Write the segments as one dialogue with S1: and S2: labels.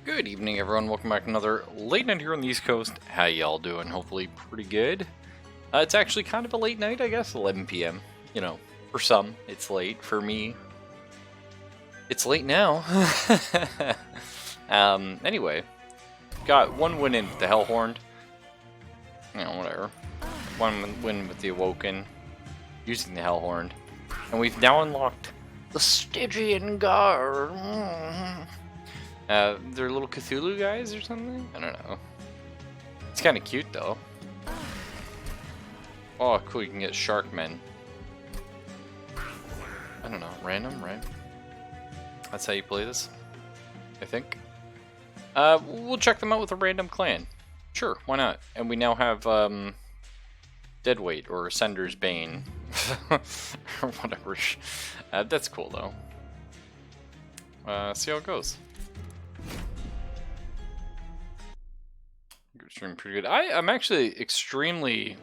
S1: Good evening, everyone. Welcome back to another late night here on the East Coast. How y'all doing? Hopefully pretty good. It's actually kind of a late night, I guess, 11 p.m. You know, for some, it's late. For me, it's late now. Anyway, got one win in with the Hellhorned. You know, whatever. One win with the Awoken, using the Hellhorned. And we've now unlocked the Stygian Guard. They're little Cthulhu guys or something? I don't know. It's kind of cute though. Oh, cool, you can get Sharkmen. I don't know, random, right? That's how you play this, I think. We'll check them out with a random clan. Sure, why not? And we now have, Deadweight or Sender's Bane. Or whatever. That's cool though. See how it goes. Doing pretty good. I'm actually extremely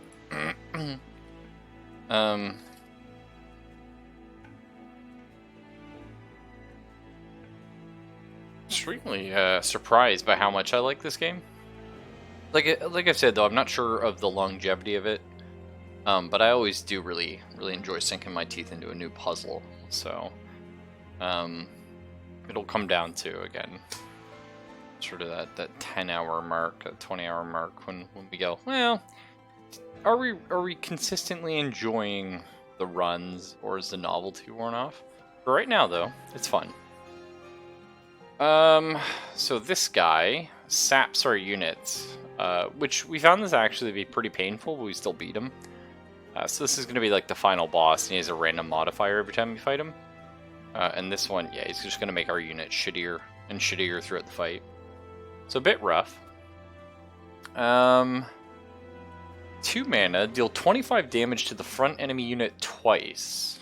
S1: surprised by how much I like this game. Like I said though, I'm not sure of the longevity of it, but I always do really enjoy sinking my teeth into a new puzzle. So it'll come down to, again, sort of that 10-hour mark, that 20-hour mark when we go, well, are we consistently enjoying the runs, or is the novelty worn off? For right now though, it's fun. So this guy saps our units, which we found this actually to be pretty painful, but we still beat him. So this is going to be like the final boss, and he has a random modifier every time you fight him. And this one, yeah, he's just going to make our unit shittier and shittier throughout the fight. So a bit rough. 2 mana, deal 25 damage to the front enemy unit twice.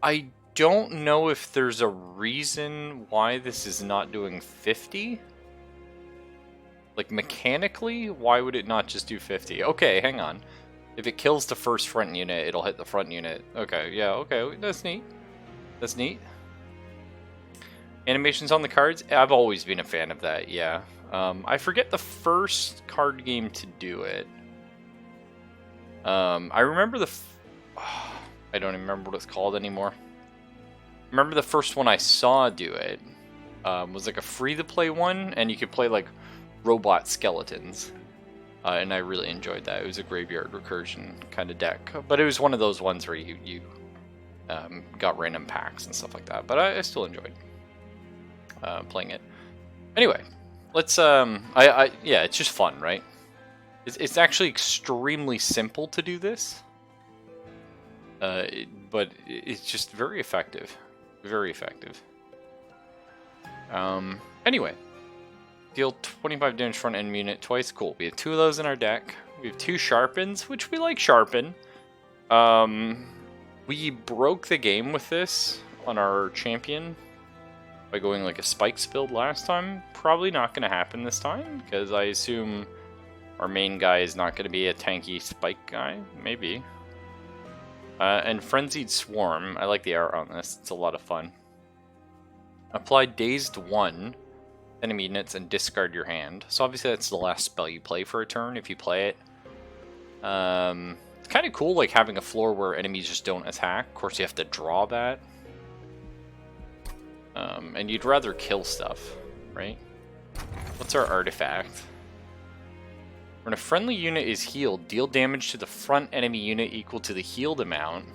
S1: I don't know if there's a reason why this is not doing 50. Like, mechanically, why would it not just do 50? Okay, hang on. If it kills the first front unit, it'll hit the front unit. Okay, yeah, okay, that's neat. That's neat. Animations on the cards? I've always been a fan of that, yeah. I forget the first card game to do it. I remember I don't even remember what it's called anymore. I remember the first one I saw do it was like a free-to-play one, and you could play like robot skeletons. And I really enjoyed that. It was a graveyard recursion kind of deck. But it was one of those ones where you got random packs and stuff like that. But I still enjoyed playing it. Anyway, let's yeah, it's just fun, right? It's actually extremely simple to do this, but it's just very effective, very effective. Anyway, deal 25 damage front enemy unit twice. Cool. We have 2 of those in our deck. We have 2 sharpens, which we like sharpen. We broke the game with this on our champion by going like a spikes build last time. Probably not going to happen this time, because I assume our main guy is not going to be a tanky spike guy. Maybe. And Frenzied Swarm. I like the art on this. It's a lot of fun. Apply Dazed 1 enemy units and discard your hand. So obviously that's the last spell you play for a turn if you play it. It's kind of cool, like having a floor where enemies just don't attack. Of course you have to draw that. And you'd rather kill stuff, right? What's our artifact? When a friendly unit is healed, deal damage to the front enemy unit equal to the healed amount.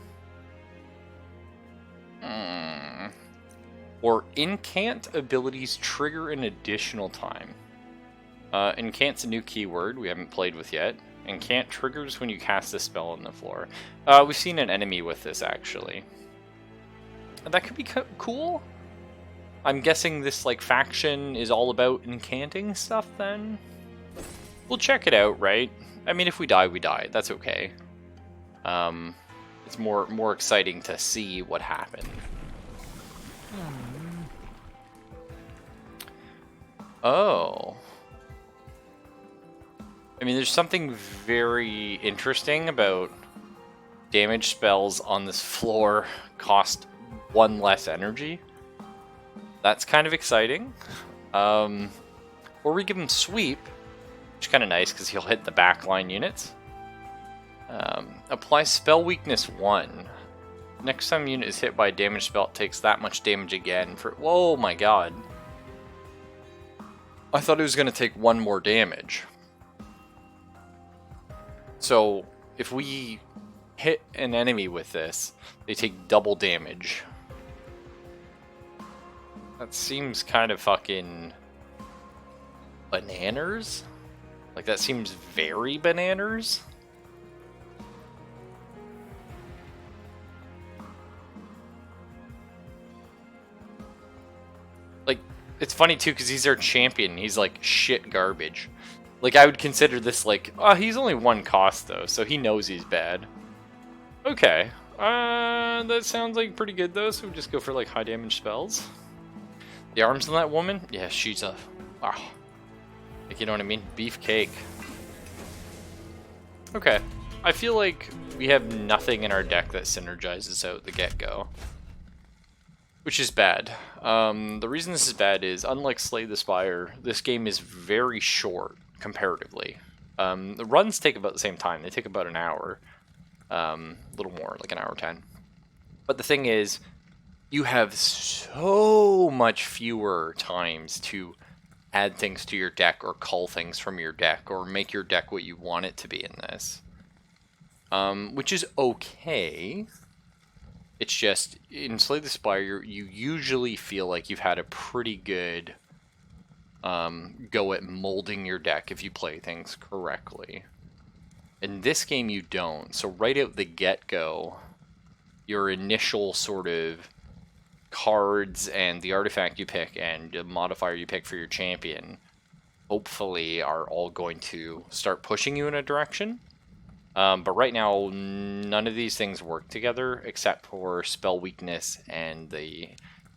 S1: Or incant abilities trigger an additional time. Incant's a new keyword we haven't played with yet. Incant triggers when you cast a spell on the floor. We've seen an enemy with this, actually. That could be cool. I'm guessing this like faction is all about incanting stuff then? We'll check it out, right? I mean, if we die, we die. That's okay. It's more exciting to see what happened. Oh. I mean, there's something very interesting about damage spells on this floor cost 1 less energy. That's kind of exciting. Or we give him sweep, which is kind of nice because he'll hit the backline units. Apply spell weakness 1. Next time a unit is hit by a damage spell, it takes that much damage again for... Whoa, my god. I thought it was going to take 1 more damage. So, if we hit an enemy with this, they take double damage. That seems kind of fucking... bananas? Like, that seems very bananas. Like, it's funny too, because he's our champion. He's like shit garbage. Like, I would consider this like, oh, he's only 1 cost though, so he knows he's bad. Okay. That sounds like pretty good though, so we just go for like high damage spells. The arms on that woman? Yeah, she's a... wow. Like, you know what I mean? Beefcake. Okay. I feel like we have nothing in our deck that synergizes out the get-go. Which is bad. The reason this is bad is, unlike Slay the Spire, this game is very short, comparatively. The runs take about the same time. They take about an hour. A little more, like an hour 10. But the thing is, you have so much fewer times to add things to your deck or cull things from your deck or make your deck what you want it to be in this. Which is okay. It's just, in Slay the Spire, you usually feel like you've had a pretty good go at molding your deck if you play things correctly. In this game, you don't. So right out the get-go, your initial sort of cards and the artifact you pick and the modifier you pick for your champion hopefully are all going to start pushing you in a direction. But right now, none of these things work together except for spell weakness and the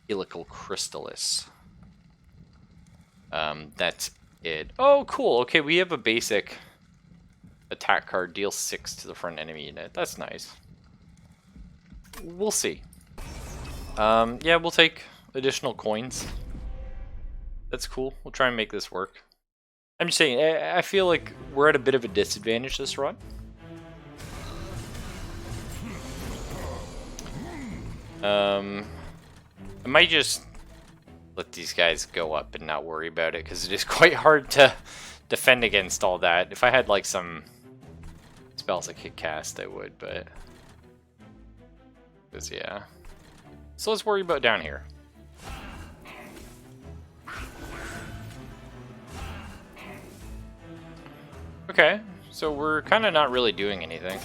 S1: helical chrysalis. That's it. Oh, cool. Okay, we have a basic attack card, deals 6 to the front enemy unit. That's nice. We'll see. Yeah, we'll take additional coins. That's cool. We'll try and make this work. I'm just saying, I feel like we're at a bit of a disadvantage this run. I might just let these guys go up and not worry about it, because it is quite hard to defend against all that. If I had like some spells I could cast, I would, but... because, yeah. So let's worry about down here. Okay, so we're kind of not really doing anything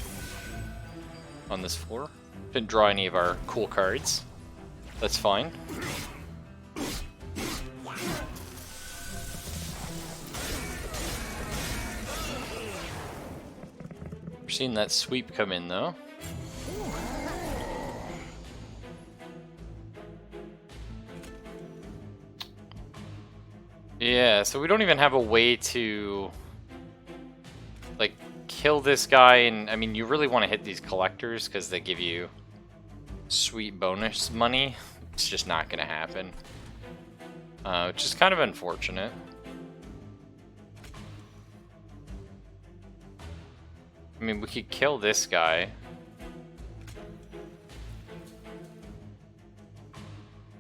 S1: on this floor. Didn't draw any of our cool cards. That's fine. We're seeing that sweep come in though. Yeah, so we don't even have a way to like kill this guy, and I mean, you really want to hit these collectors because they give you sweet bonus money. It's just not going to happen, which is kind of unfortunate. I mean, we could kill this guy.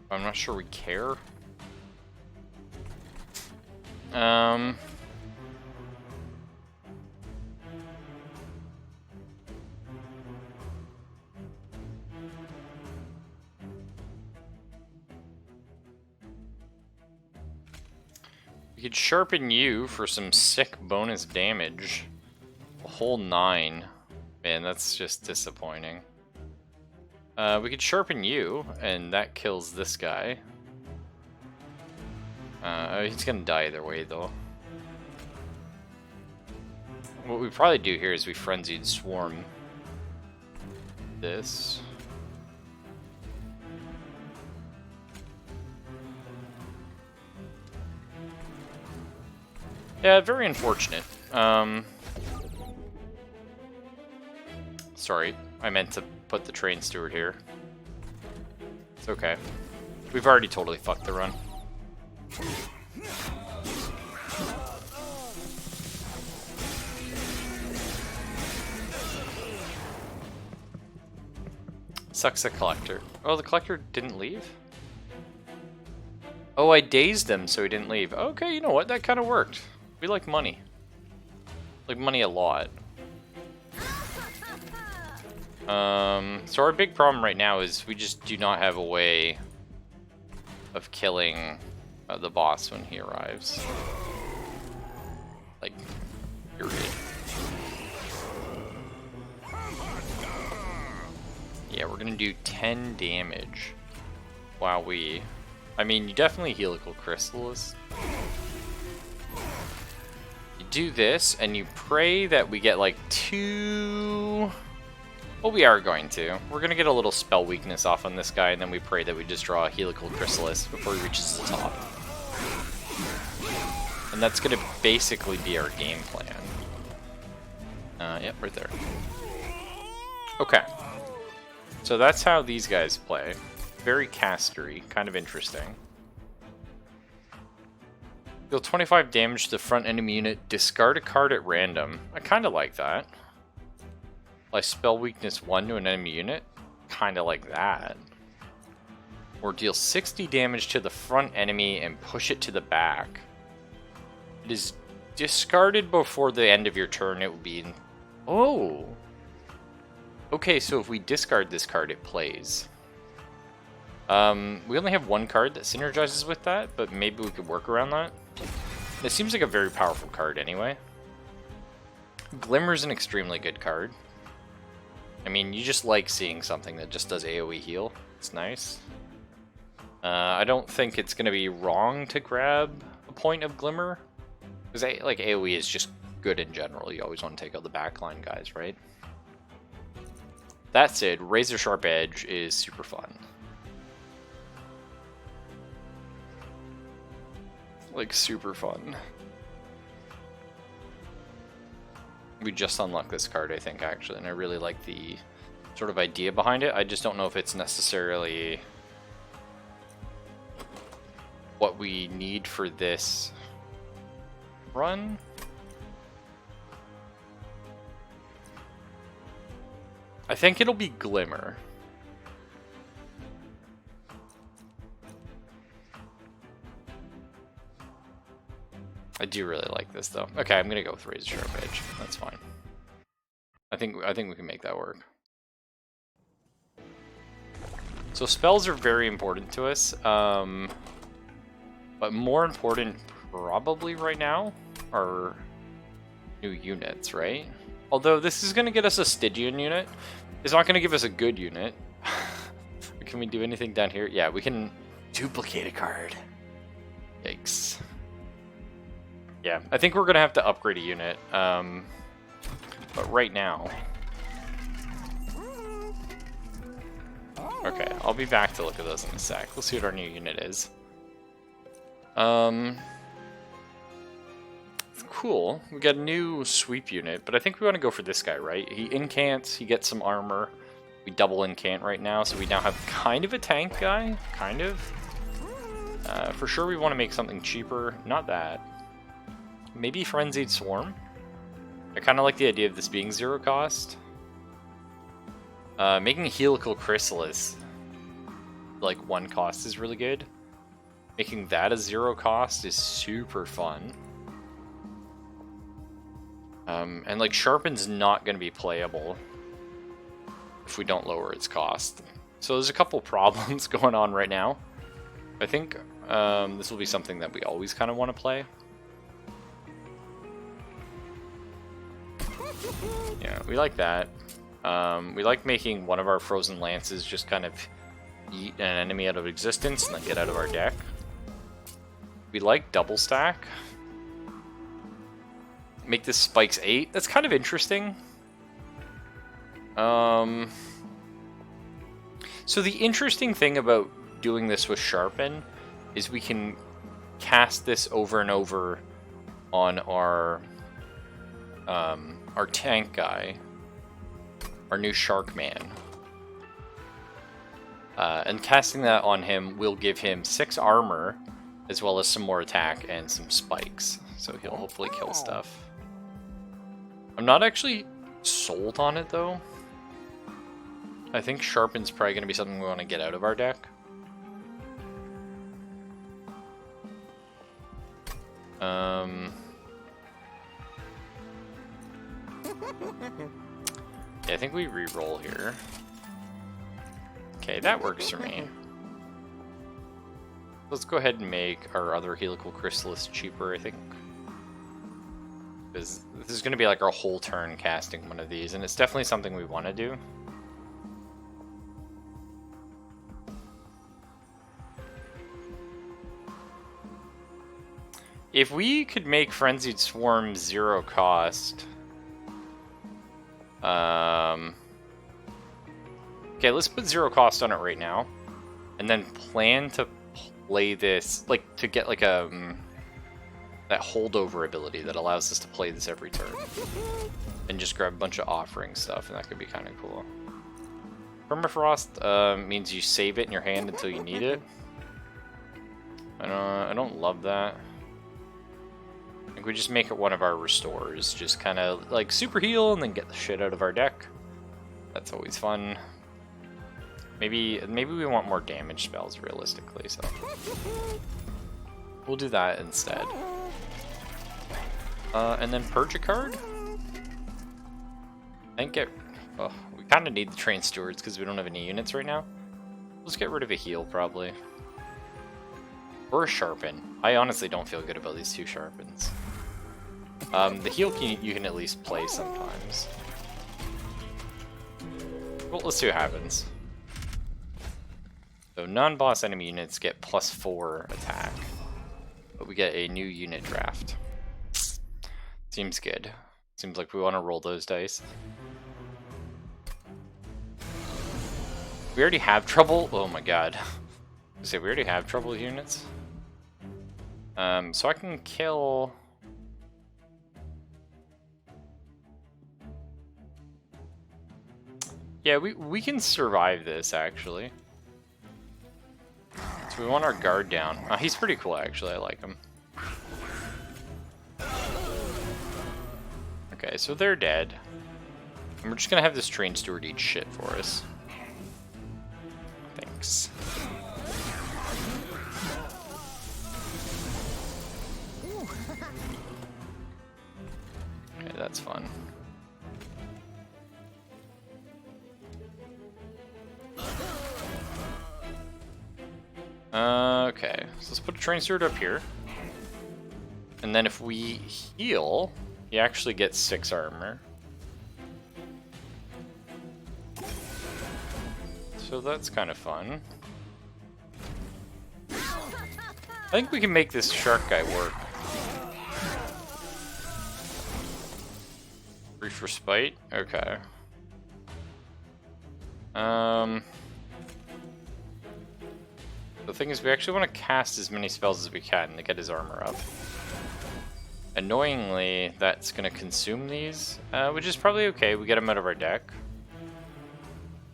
S1: I'm not sure we care. We could sharpen you for some sick bonus damage. A whole 9. Man, that's just disappointing. We could sharpen you, and that kills this guy. He's gonna die either way, though. What we probably do here is we Frenzied Swarm this. Yeah, very unfortunate. Sorry, I meant to put the train steward here. It's okay. We've already totally fucked the run. Sucks the collector. Oh, the collector didn't leave? Oh, I dazed him so he didn't leave. Okay, you know what? That kind of worked. We like money. Like money a lot. So our big problem right now is we just do not have a way of killing the boss when he arrives. Like, period. Yeah, we're gonna do 10 damage while we... I mean, you definitely helical crystals. You do this, and you pray that we get like 2... Well, we are going to. We're gonna get a little spell weakness off on this guy, and then we pray that we just draw a helical chrysalis before he reaches the top. And that's gonna basically be our game plan. Yep, right there. Okay. So that's how these guys play. Very castery, kind of interesting. Deal 25 damage to the front enemy unit, discard a card at random. I kind of like that. Apply spell weakness 1 to an enemy unit. Kind of like that. Or deal 60 damage to the front enemy and push it to the back. It is discarded before the end of your turn. It will be... Oh! Okay, so if we discard this card, it plays. We only have one card that synergizes with that, but maybe we could work around that. It seems like a very powerful card anyway. Glimmer's an extremely good card. I mean, you just like seeing something that just does AoE heal. It's nice. I don't think it's going to be wrong to grab a point of Glimmer. Because like AoE is just good in general. You always want to take out the backline guys, right? That said, Razor Sharp Edge is super fun. Like, super fun. We just unlocked this card, I think, actually, and I really like the sort of idea behind it. I just don't know if it's necessarily what we need for this run. I think it'll be Glimmer. I do really like this though. Okay, I'm gonna go with Razor Sharp Edge. That's fine. I think we can make that work. So spells are very important to us, but more important probably right now are new units, right? Although this is gonna get us a Stygian unit. It's not gonna give us a good unit. Can we do anything down here? Yeah, we can duplicate a card. Yikes. Yeah, I think we're gonna have to upgrade a unit. But right now... Okay, I'll be back to look at those in a sec. We'll see what our new unit is. Cool. We got a new sweep unit, but I think we want to go for this guy, right? He incants, he gets some armor. We double incant right now, so we now have kind of a tank guy. Kind of. For sure we want to make something cheaper. Not that. Maybe Frenzied Swarm. I kind of like the idea of this being 0 cost. Making a Helical Chrysalis like 1 cost is really good. Making that a 0 cost is super fun. And like Sharpen's not going to be playable if we don't lower its cost. So there's a couple problems going on right now. I think this will be something that we always kind of want to play. Yeah, we like that. We like making one of our Frozen Lances just kind of eat an enemy out of existence and then get out of our deck. We like double stack. Make this spikes 8. That's kind of interesting. So the interesting thing about doing this with Sharpen is we can cast this over and over on our tank guy, our new Shark Man. And casting that on him will give him 6 armor, as well as some more attack and some spikes. So he'll hopefully kill stuff. I'm not actually sold on it, though. I think Sharpen's probably going to be something we want to get out of our deck. Yeah, I think we re-roll here. Okay, that works for me. Let's go ahead and make our other helical chrysalis cheaper, I think. Because this is going to be like our whole turn casting one of these, and it's definitely something we want to do. If we could make Frenzied Swarm 0 cost... Okay, let's put 0 cost on it right now. And then plan to play this, like, to get like a... that holdover ability that allows us to play this every turn. And just grab a bunch of offering stuff, and that could be kind of cool. Permafrost means you save it in your hand until you need it. I don't love that. I think we just make it one of our restores. Just kind of like super heal and then get the shit out of our deck. That's always fun. Maybe we want more damage spells realistically, so we'll do that instead. And then purge a card. I think we kind of need the train stewards because we don't have any units right now. Let's get rid of a heal probably. Or a sharpen. I honestly don't feel good about these 2 sharpens. The heal you can at least play sometimes. Well, let's see what happens. So non-boss enemy units get +4 attack, but we get a new unit draft. Seems good. Seems like we want to roll those dice. We already have trouble. Oh my god. So we already have trouble with units. So I can kill... Yeah, we can survive this, actually. So we want our guard down. He's pretty cool, actually. I like him. Okay, so they're dead. And we're just gonna have this train steward eat shit for us. Thanks. Okay, that's fun. Okay, so let's put a train steward up here. And then if we heal, he actually gets 6 armor. So that's kind of fun. I think we can make this shark guy work. 3 for spite? Okay. The thing is, we actually want to cast as many spells as we can to get his armor up. Annoyingly, that's going to consume these, which is probably okay. We get him out of our deck.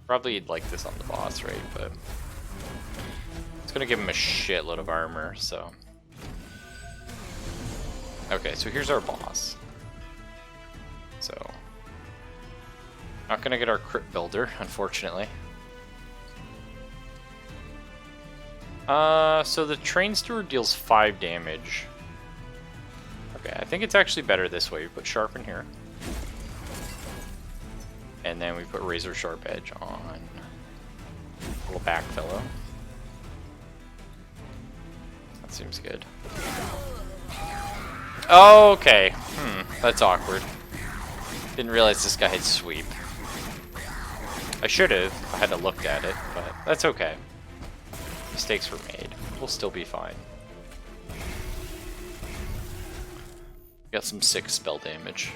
S1: Probably you'd like this on the boss, right? But it's going to give him a shitload of armor, so... Okay, so here's our boss. So... Not going to get our crit builder, unfortunately. So the train steward deals 5 damage. Okay, I think it's actually better this way. We put sharpen here. And then we put razor sharp edge on little back fellow. That seems good. Okay. That's awkward. Didn't realize this guy had sweep. I should have if I had looked at it, but that's okay. Mistakes were made. We'll still be fine. Got some 6 spell damage.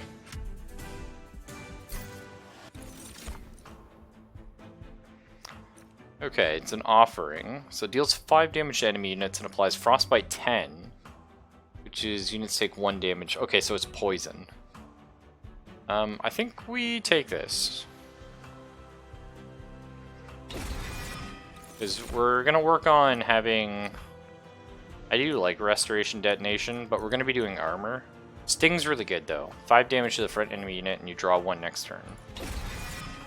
S1: Okay, it's an offering. So it deals 5 damage to enemy units and applies frostbite 10, which is units take 1 damage. Okay, so it's poison. I think we take this. Because we're going to work on having... I do like Restoration Detonation, but we're going to be doing armor. Sting's really good, though. 5 damage to the front enemy unit, and you draw 1 next turn.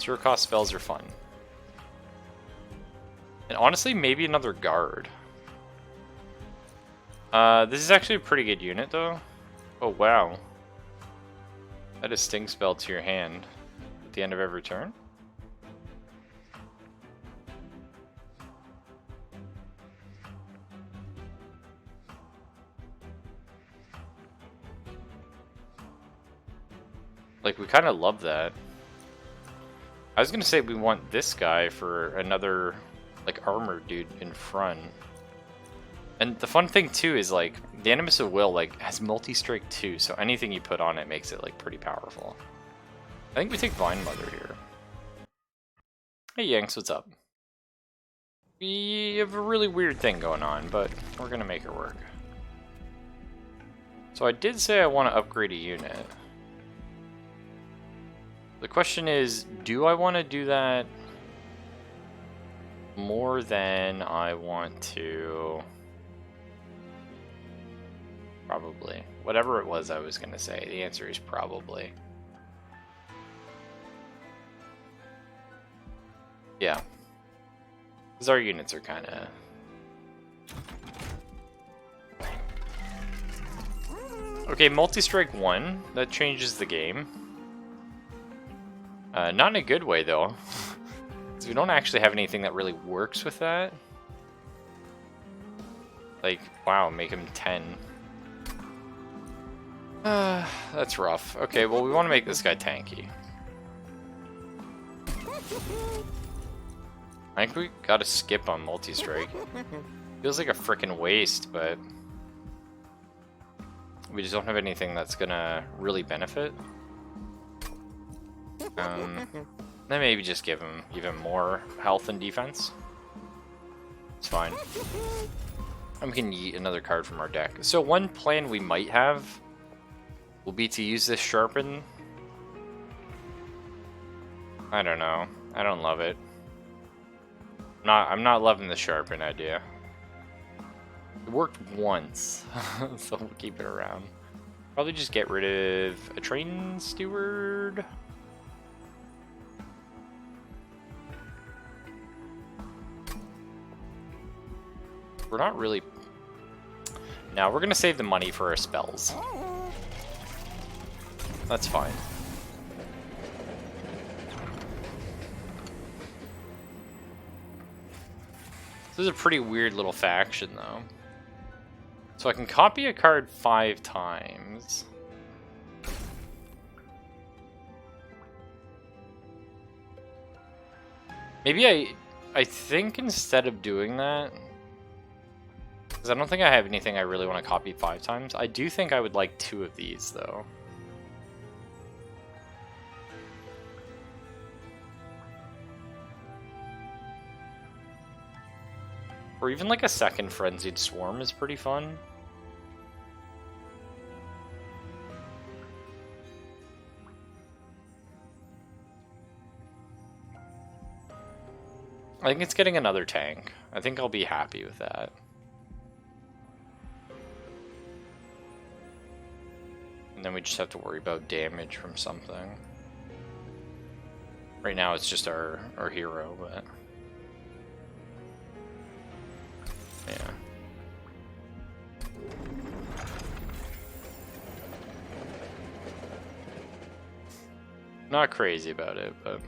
S1: Zero cost spells are fun. And honestly, maybe another guard. This is actually a pretty good unit, though. Oh, wow. That is Sting spell to your hand at the end of every turn. Like, we kind of love that. I was gonna say we want this guy for another, like, armor dude in front. And the fun thing, too, is, like, the Animus of Will, like, has multi-strike, too, so anything you put on it makes it, like, pretty powerful. I think we take Vine Mother here. Hey, Yanks, what's up? We have a really weird thing going on, but we're gonna make it work. So I did say I want to upgrade a unit. The question is, do I want to do that more than I want to? Probably. Whatever it was I was going to say, the answer is probably. Yeah. Because our units are kind of... Okay, multi-strike 1. That changes the game. Not in a good way, though. Because we don't actually have anything that really works with that. Like, wow, make him 10. That's rough. Okay, well, we want to make this guy tanky. I think we gotta skip on multi-strike. Feels like a frickin' waste, but... we just don't have anything that's gonna really benefit. Then maybe just give him even more health and defense. It's fine. And we can yeet another card from our deck. So one plan we might have will be to use this Sharpen. I don't know. I don't love it. I'm not loving the Sharpen idea. It worked once, so we'll keep it around. Probably just get rid of a Train Steward. We're not really... Now we're going to save the money for our spells. That's fine. This is a pretty weird little faction, though. So I can copy a card 5 times. Maybe I think instead of doing that... Because I don't think I have anything I really want to copy 5 times. I do think I would like 2 of these, though. Or even like a second Frenzied Swarm is pretty fun. I think it's getting another tank. I think I'll be happy with that. And then we just have to worry about damage from something. Right now it's just our hero, but... yeah. Not crazy about it, but...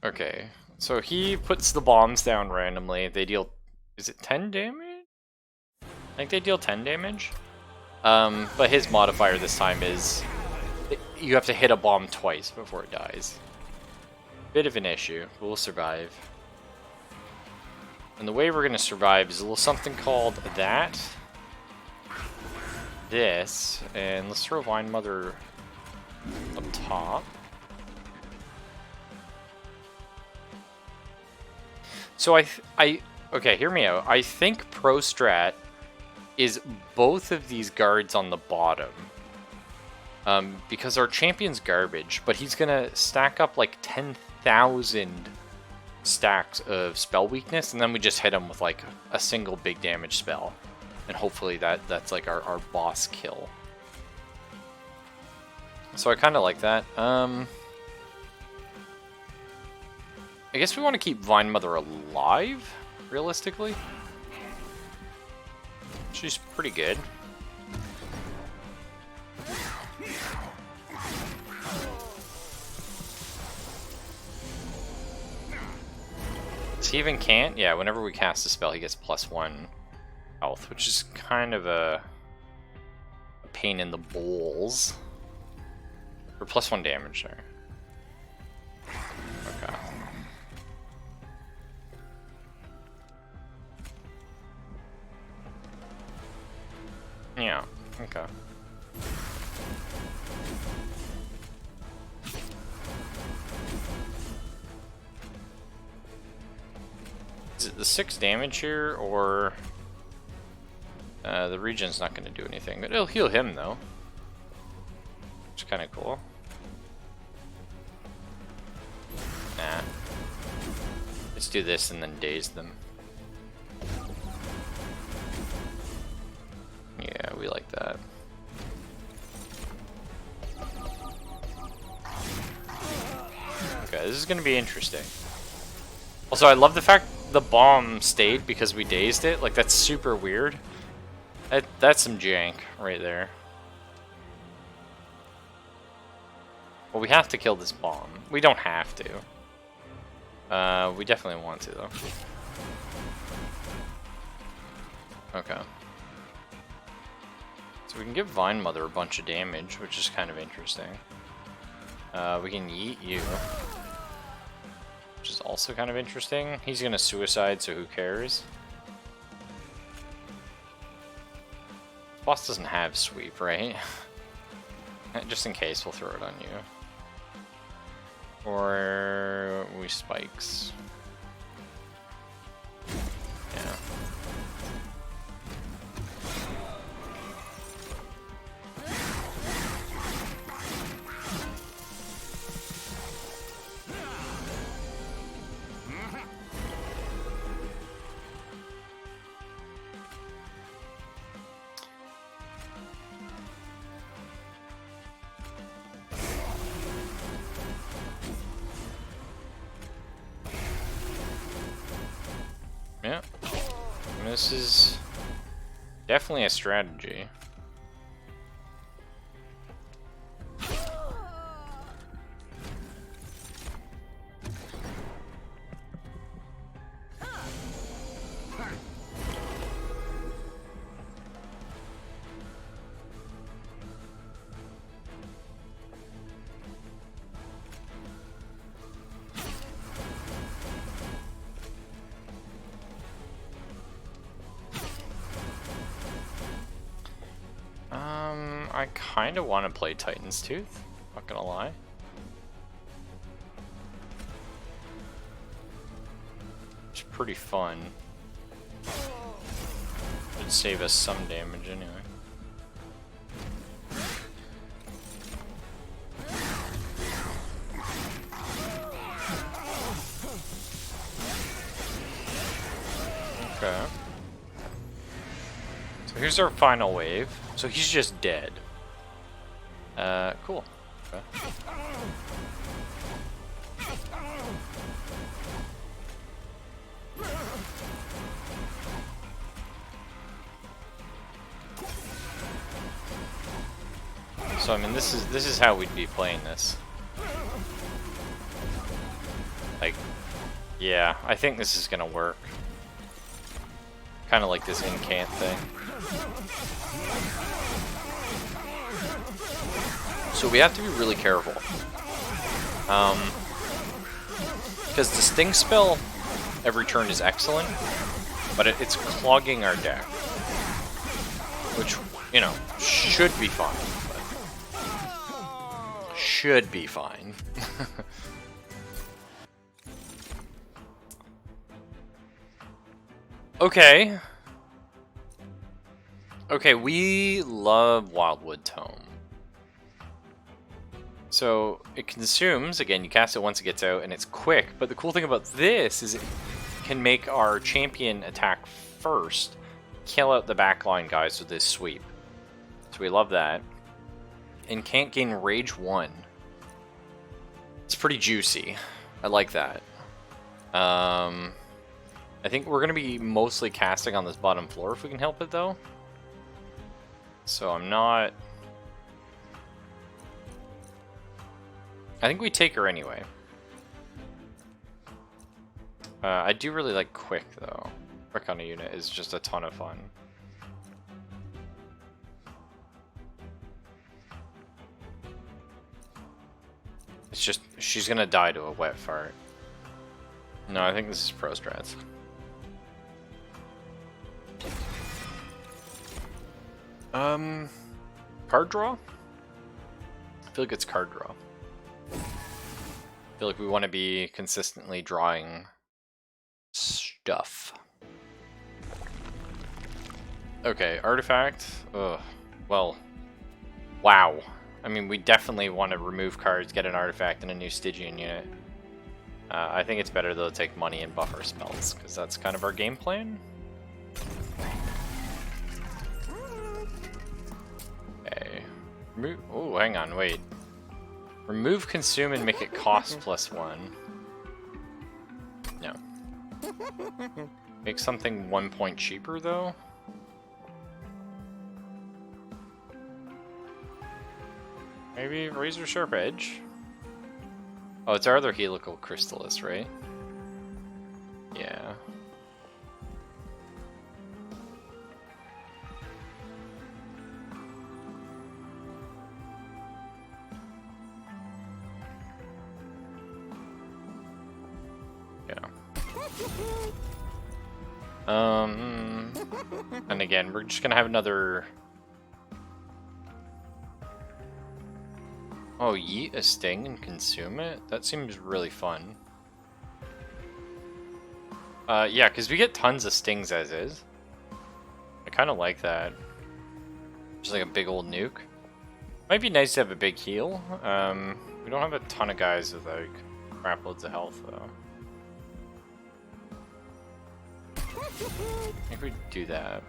S1: okay, so he puts the bombs down randomly. They deal... is it 10 damage? I think they deal 10 damage. But his modifier this time is... you have to hit a bomb twice before it dies. Bit of an issue, but we'll survive. And the way we're going to survive is a little something called that. This. And let's throw Vine Mother up top. So okay, hear me out. I think Pro Strat is both of these guards on the bottom. Because our champion's garbage, but he's gonna stack up like 10,000 stacks of spell weakness, and then we just hit him with like a single big damage spell, and hopefully that's like our boss kill. So I kind of like that. I guess we want to keep Vine Mother alive, realistically. She's pretty good. He even can't? Yeah, whenever we cast a spell, he gets +1 health, which is kind of a pain in the balls. Or +1 damage there. Okay. Yeah, okay. Is it the 6 damage here, or the regen's not going to do anything, but it'll heal him though, which is kind of cool. Nah, let's do this and then daze them. Yeah, we like that. Okay, this is going to be interesting. Also, I love the fact the bomb stayed because we dazed it. Like, that's super weird. That's some jank right there. Well, we have to kill this bomb. We don't have to. We definitely want to, though. Okay. So we can give Vine Mother a bunch of damage, which is kind of interesting. We can yeet you, which is also kind of interesting. He's gonna suicide, so who cares? Boss doesn't have sweep, right? Just in case, we'll throw it on you. Or we spikes. Yeah. Yeah, and this is definitely a strategy. I kind of want to play Titan's Tooth, not gonna lie. It's pretty fun. Would save us some damage anyway. Okay. So here's our final wave. So he's just dead. Cool. Okay. So I mean, this is how we'd be playing this. Like, yeah, I think this is gonna work. Kind of like this incant thing. So we have to be really careful. Because the Sting spell every turn is excellent, but it's clogging our deck. Which, you know, should be fine. But should be fine. Okay. Okay, we love Wildwood Tome. So it consumes, again, you cast it once it gets out, and it's quick. But the cool thing about this is it can make our champion attack first, kill out the backline guys with this sweep. So we love that. And can't gain Rage 1. It's pretty juicy. I like that. I think we're going to be mostly casting on this bottom floor if we can help it, though. So I'm not... I think we take her anyway. I do really like Quick, though. Quick on a unit is just a ton of fun. It's just, she's gonna die to a wet fart. No, I think this is pro strats. Card draw? I feel like it's card draw. I feel like we want to be consistently drawing stuff. Okay, artifact. Ugh. Well, wow. I mean, we definitely want to remove cards, get an artifact, and a new Stygian unit. I think it's better, though, to take money and buff our spells, because that's kind of our game plan. Okay. Oh, hang on, wait. Remove, consume, and make it cost +1. No. Make something 1 point cheaper, though? Maybe Razor Sharp Edge? Oh, it's our other Helical Crystallis, right? Yeah. And again, we're just gonna have another... Oh, yeet a sting and consume it? That seems really fun. Yeah, because we get tons of stings as is. I kind of like that. Just like a big old nuke. Might be nice to have a big heal. We don't have a ton of guys with like crap loads of health though. I think we do that.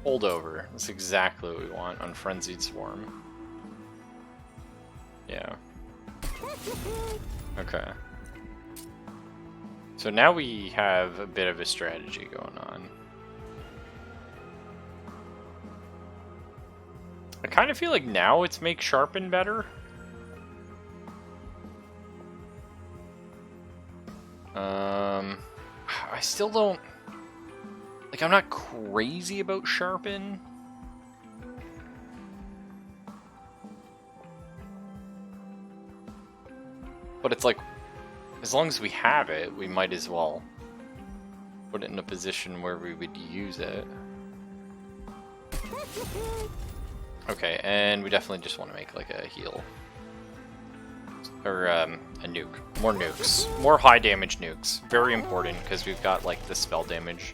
S1: Hold over. That's exactly what we want on Frenzied Swarm. Yeah. Okay. So now we have a bit of a strategy going on. I kind of feel like now it's make sharpen better. I still don't... Like, I'm not crazy about sharpen. But it's like, as long as we have it, we might as well put it in a position where we would use it. Okay, and we definitely just want to make like a heal. Or a nuke. More nukes. More high damage nukes. Very important because we've got like the spell damage.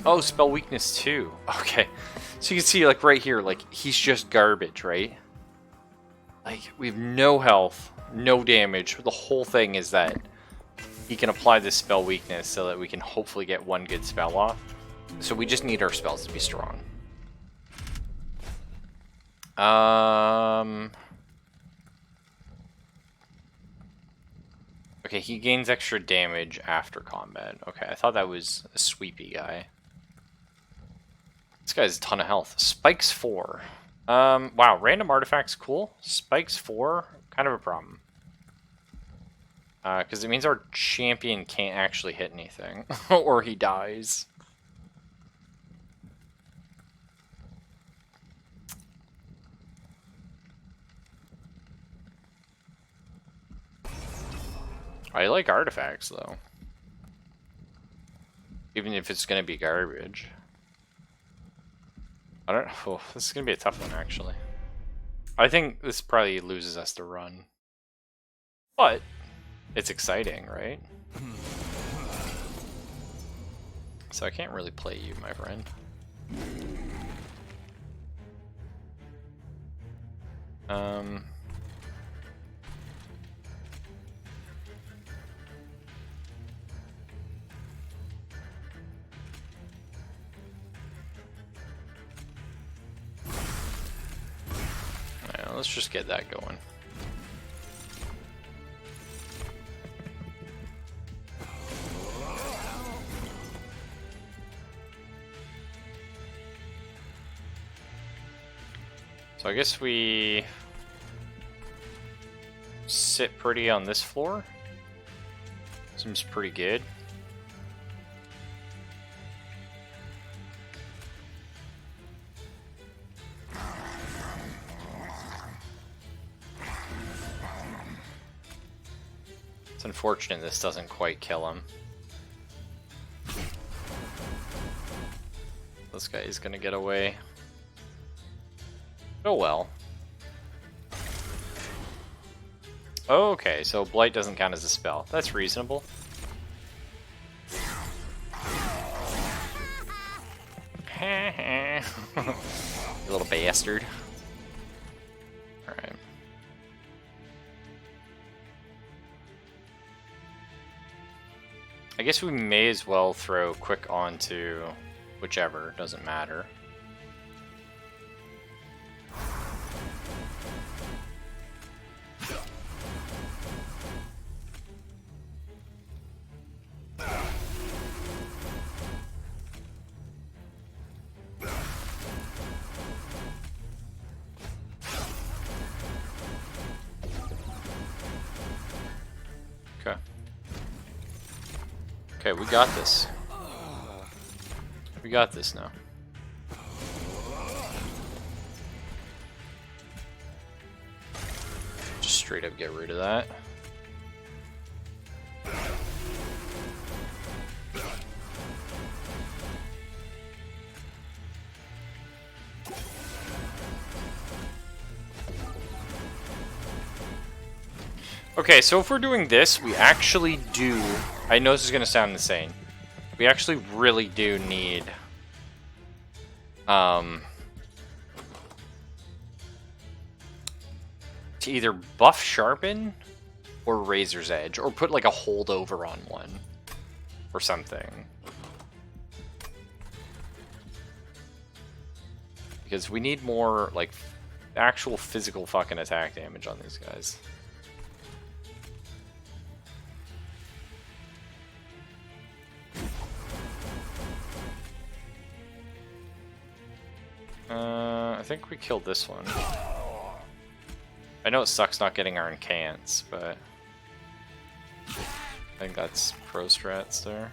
S1: Oh, spell weakness too. Okay. So you can see like right here, like he's just garbage, right? Like we have no health, no damage. The whole thing is that he can apply this spell weakness so that we can hopefully get one good spell off. So we just need our spells to be strong. Okay, he gains extra damage after combat. Okay, I thought that was a sweepy guy. This guy has a ton of health. Spikes 4. Wow, random artifacts, cool. Spikes 4, kind of a problem. Because it means our champion can't actually hit anything. Or he dies. I like artifacts, though. Even if it's going to be garbage. I don't know. Oh, this is going to be a tough one, actually. I think this probably loses us to run. But it's exciting, right? So I can't really play you, my friend. Um... Yeah, let's just get that going. So I guess we sit pretty on this floor. Seems pretty good. It's unfortunate this doesn't quite kill him. This guy is gonna get away. Oh well. Okay, so Blight doesn't count as a spell. That's reasonable. You little bastard. Alright. I guess we may as well throw quick onto whichever, doesn't matter. Okay, we got this. We got this now. Just straight up get rid of that. Okay, so if we're doing this, we actually do... I know this is going to sound insane. We actually really do need... to either buff Sharpen or Razor's Edge, or put like a holdover on one or something. Because we need more like actual physical fucking attack damage on these guys. I think we killed this one. I know it sucks not getting our incants, but I think that's pro strats there.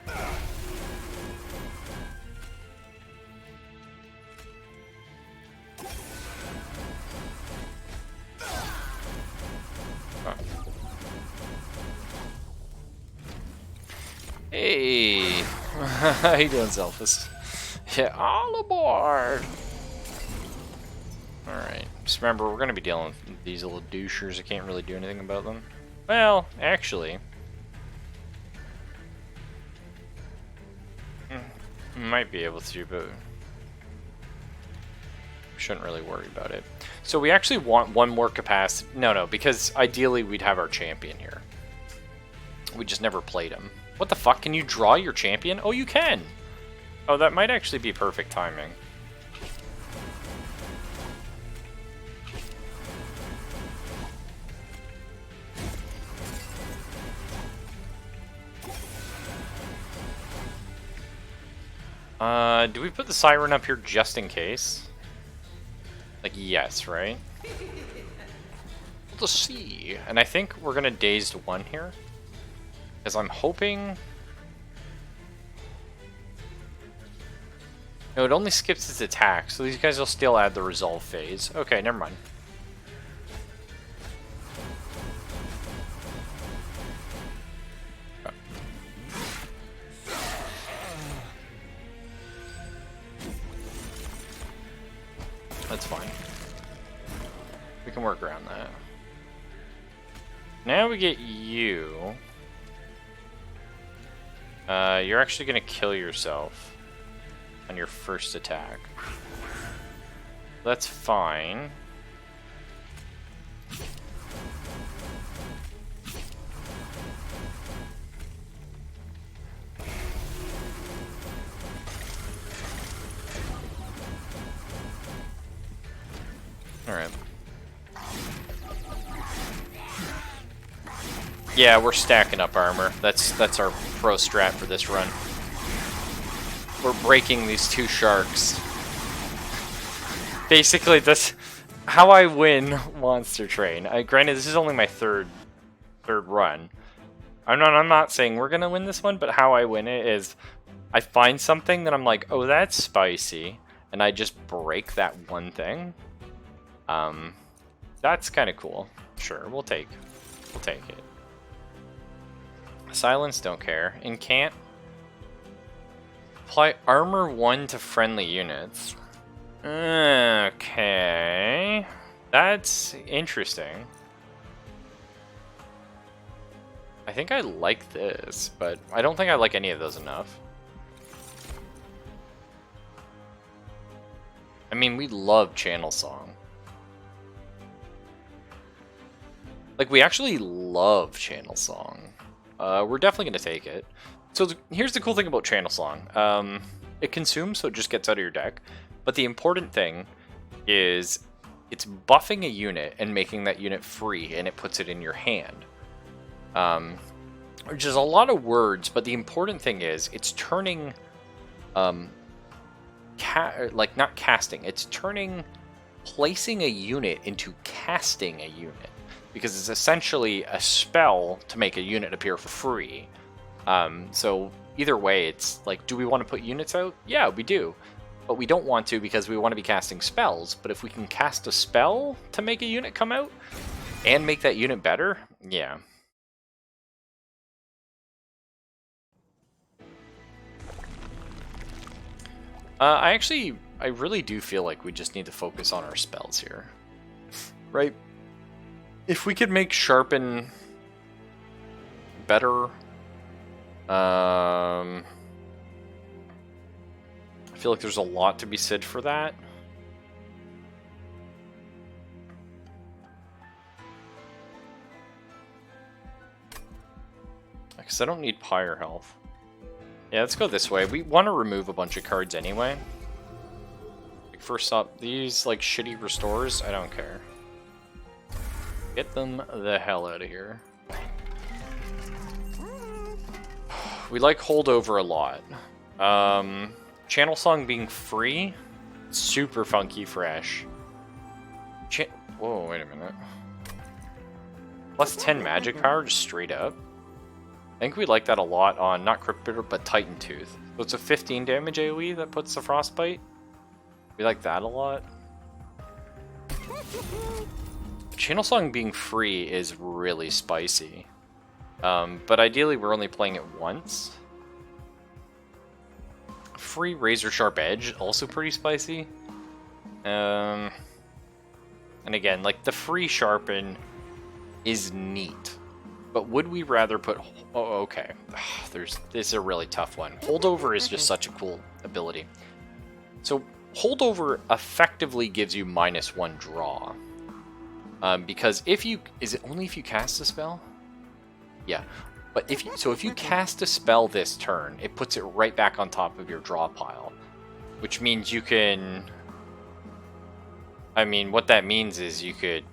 S1: Oh. Hey! How you doing, Zelphus? Yeah, all aboard! Alright, just remember, we're going to be dealing with these little douchers. I can't really do anything about them. Well, actually... might be able to, but... shouldn't really worry about it. So we actually want one more capacity... No, because ideally we'd have our champion here. We just never played him. What the fuck? Can you draw your champion? Oh, you can! Oh, that might actually be perfect timing. Do we put the Siren up here just in case? Like, yes, right? Let's see. And I think we're gonna Dazed 1 here. Because I'm hoping... No, it only skips its attack, so these guys will still add the Resolve phase. Okay, never mind. That's fine. We can work around that. Now we get you. You're actually going to kill yourself on your first attack. That's fine. Alright. Yeah, we're stacking up armor. That's our pro strat for this run. We're breaking these two sharks. Basically, that's how I win Monster Train. Granted, this is only my third run. I'm not saying we're gonna win this one, but how I win it is I find something that I'm like, oh, that's spicy, and I just break that one thing. That's kind of cool. Sure, we'll take it. Silence, don't care. Incant. Apply armor 1 to friendly units. Okay. That's interesting. I think I like this, but I don't think I like any of those enough. I mean, we love Channel Song. Like, we actually love Channel Song. We're definitely going to take it. So here's the cool thing about Channel Song. It consumes, so it just gets out of your deck. But the important thing is it's buffing a unit and making that unit free, and it puts it in your hand. Which is a lot of words, but the important thing is it's turning, not casting, it's turning placing a unit into casting a unit. Because it's essentially a spell to make a unit appear for free. So either way, it's like, do we want to put units out? Yeah, we do. But we don't want to because we want to be casting spells. But if we can cast a spell to make a unit come out and make that unit better, yeah. I really do feel like we just need to focus on our spells here. Right? If we could make Sharpen better, I feel like there's a lot to be said for that. Because I don't need Pyre health. Yeah, let's go this way. We want to remove a bunch of cards anyway. Like, first up, these like shitty restores, I don't care. Get them the hell out of here. We like Holdover a lot. Channel Song being free, super funky fresh. Whoa, wait a minute. Plus 10 magic power, just straight up. I think we like that a lot on, not Crypt Bitter, but Titan Tooth. So it's a 15 damage AoE that puts the Frostbite. We like that a lot. Channel Song being free is really spicy. But ideally we're only playing it once. Free Razor Sharp Edge, also pretty spicy. And again, like the free Sharpen is neat. But would we rather put... Oh, okay. This is a really tough one. Holdover is just such a cool ability. So Holdover effectively gives you -1 draw. Because if you... Is it only if you cast a spell? Yeah. But if you cast a spell this turn, it puts it right back on top of your draw pile. Which means you can... I mean, what that means is you could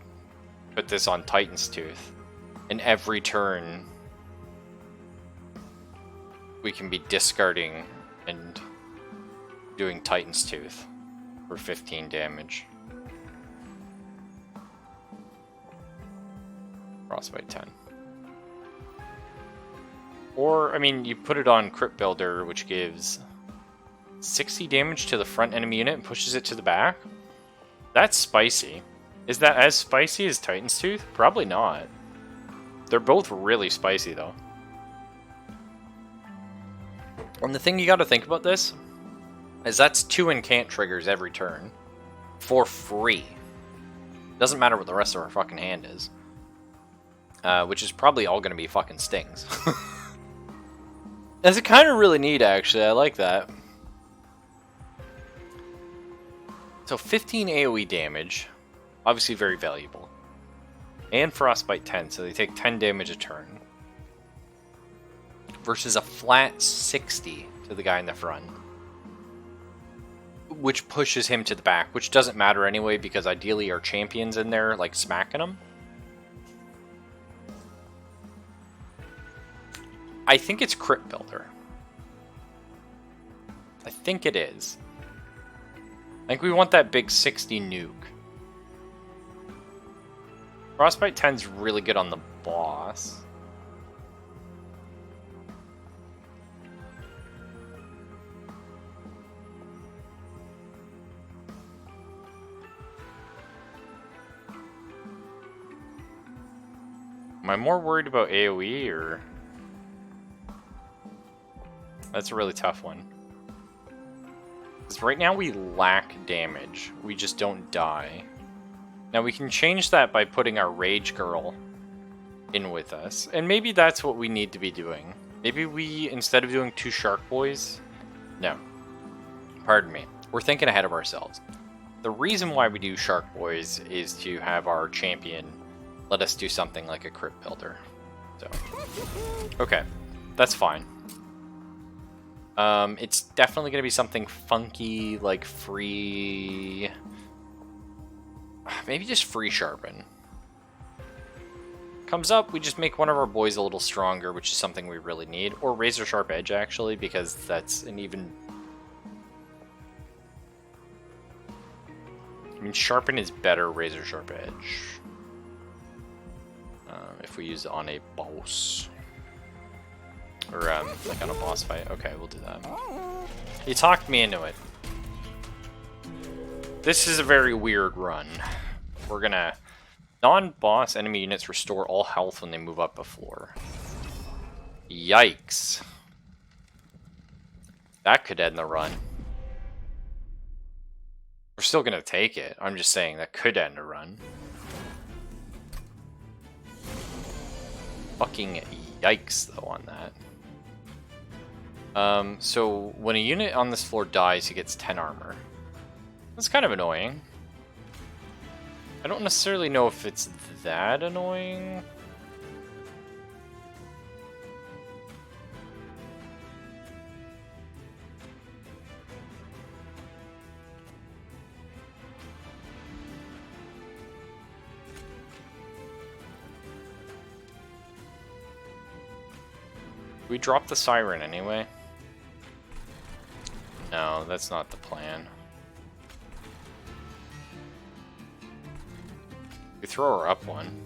S1: put this on Titan's Tooth. And every turn, we can be discarding and doing Titan's Tooth for 15 damage. Frostbite 10. Or, I mean, you put it on Crypt Builder, which gives 60 damage to the front enemy unit and pushes it to the back. That's spicy. Is that as spicy as Titan's Tooth? Probably not. They're both really spicy, though. And the thing you gotta think about this is that's 2 incant triggers every turn for free. Doesn't matter what the rest of our fucking hand is. Which is probably all gonna be fucking stings. That's kind of really neat, actually. I like that. So 15 AoE damage. Obviously very valuable. And Frostbite 10, so they take 10 damage a turn. Versus a flat 60 to the guy in the front. Which pushes him to the back, which doesn't matter anyway, because ideally our champion's in there, like, smacking him. I think it's Crypt Builder. I think it is. I think we want that big 60 nuke. Frostbite 10's really good on the boss. Am I more worried about AoE or... That's a really tough one. Because right now we lack damage. We just don't die. Now we can change that by putting our Rage Girl in with us. And maybe that's what we need to be doing. Maybe we, instead of doing 2 Shark Boys... No. Pardon me. We're thinking ahead of ourselves. The reason why we do Shark Boys is to have our champion let us do something like a Crypt Builder. So, okay. That's fine. It's definitely going to be something funky, like free... Maybe just free Sharpen. Comes up, we just make one of our boys a little stronger, which is something we really need. Or Razor Sharp Edge, actually, because that's an even... I mean, Sharpen is better Razor Sharp Edge. If we use it on a boss. Or, like on a boss fight. Okay, we'll do that. You talked me into it. This is a very weird run. We're gonna... Non-boss enemy units restore all health when they move up a floor. Yikes. That could end the run. We're still gonna take it. I'm just saying that could end a run. Fucking yikes, though, on that. So when a unit on this floor dies, he gets 10 armor. That's kind of annoying. I don't necessarily know if it's that annoying. We drop the Siren anyway? No, that's not the plan. We throw her up one.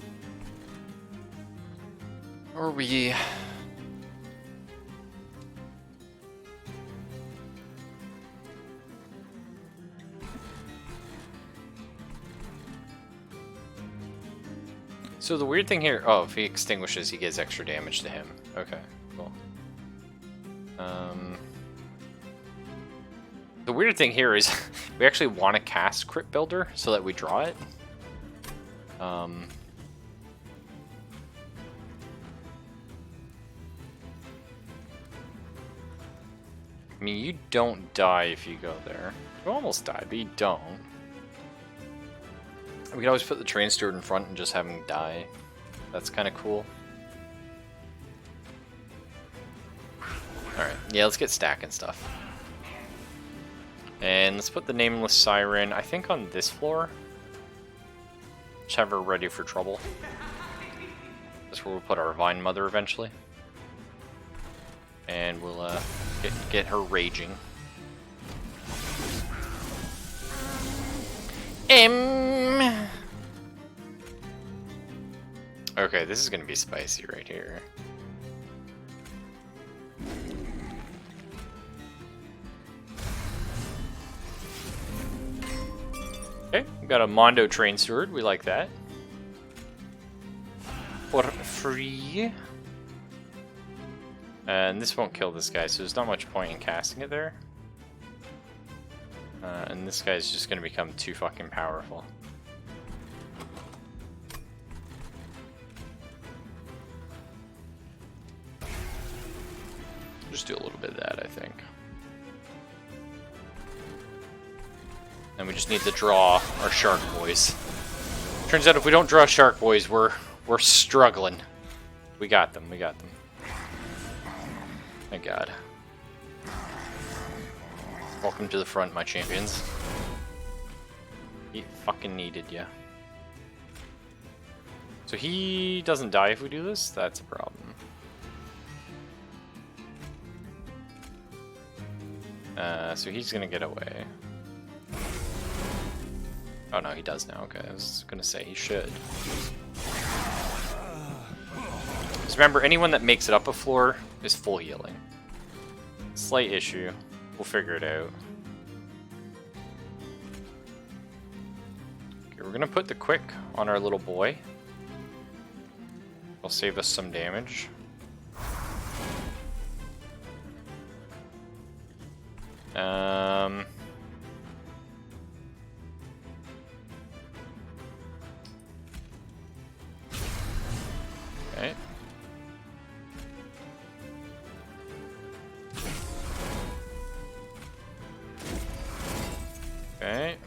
S1: Or we... So the weird thing here... Oh, if he extinguishes, he gets extra damage to him. Okay, cool. The weird thing here is we actually want to cast Crypt Builder so that we draw it. I mean, you don't die if you go there. You almost die, but you don't. We can always put the train steward in front and just have him die. That's kind of cool. Alright, yeah, let's get stacking stuff. And let's put the Nameless Siren, I think, on this floor. Just have her ready for trouble. That's where we'll put our Vine Mother eventually. And we'll get her raging. Okay, this is gonna be spicy right here. Okay, we got a Mondo Train Steward, we like that. For free. And this won't kill this guy, so there's not much point in casting it there. And this guy's just gonna become too fucking powerful. Just do a little bit of that, I think. And we just need to draw our Shark Boys. Turns out if we don't draw Shark Boys, we're struggling. We got them. We got them. Thank God. Welcome to the front, my champions. He fucking needed ya. So he doesn't die if we do this? That's a problem. So he's gonna get away. Oh no, he does now. Okay, I was gonna say he should. Just remember, anyone that makes it up a floor is full healing. Slight issue. We'll figure it out. Okay, we're gonna put the quick on our little boy. It'll save us some damage. Okay. Okay.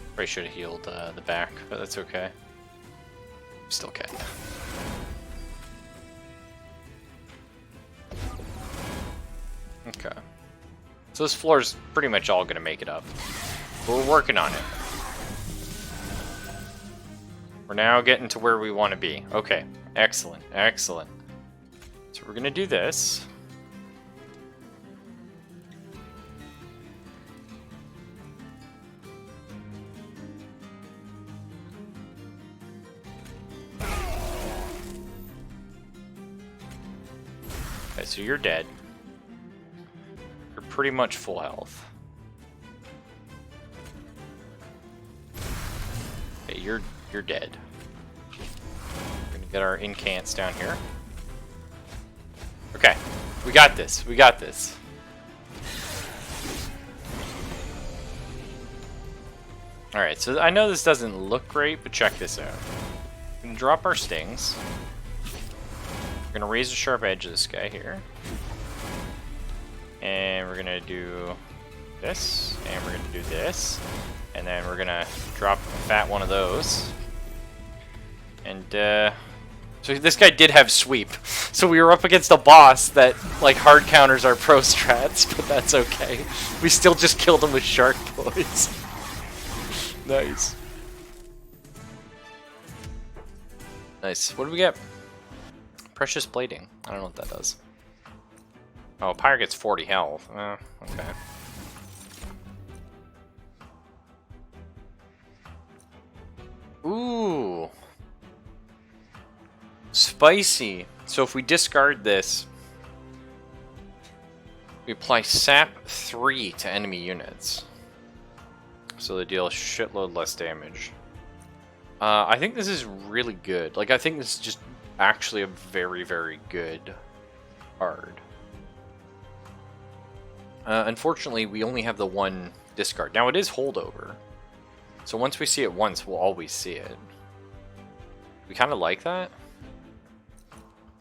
S1: Probably should have healed the back, but that's okay. Still can. Okay. So this floor's pretty much all gonna make it up. But we're working on it. We're now getting to where we want to be. Okay. Excellent. Excellent. So we're gonna do this. Okay, so you're dead. You're pretty much full health. Okay, you're dead. We're gonna get our incants down here. Okay, we got this. We got this. Alright, so I know this doesn't look great, but check this out. We're gonna drop our stings. We're gonna raise the sharp edge of this guy here. And we're gonna do this, and we're gonna do this. And then we're gonna drop a fat one of those. And, so this guy did have sweep. So we were up against a boss that, like, hard counters our pro strats, but that's okay. We still just killed him with Shark Boys. Nice. Nice. What do we get? Precious Plating. I don't know what that does. Oh, Pyre gets 40 health. Okay. Ooh. Spicy. So if we discard this, we apply Sap 3 to enemy units. So they deal a shitload less damage. I think this is really good. Like, I think this is just actually a very, very good card. Unfortunately, we only have the one discard. Now, it is holdover. So once we see it once, we'll always see it. We kind of like that.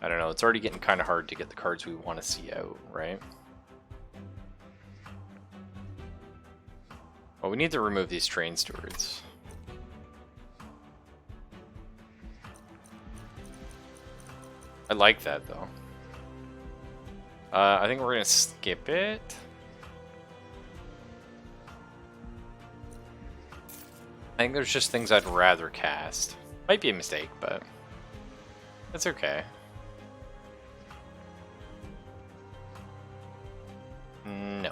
S1: I don't know, it's already getting kind of hard to get the cards we want to see out, right? Well, we need to remove these train stewards. I like that, though. I think we're going to skip it. I think there's just things I'd rather cast. Might be a mistake, but that's okay. No.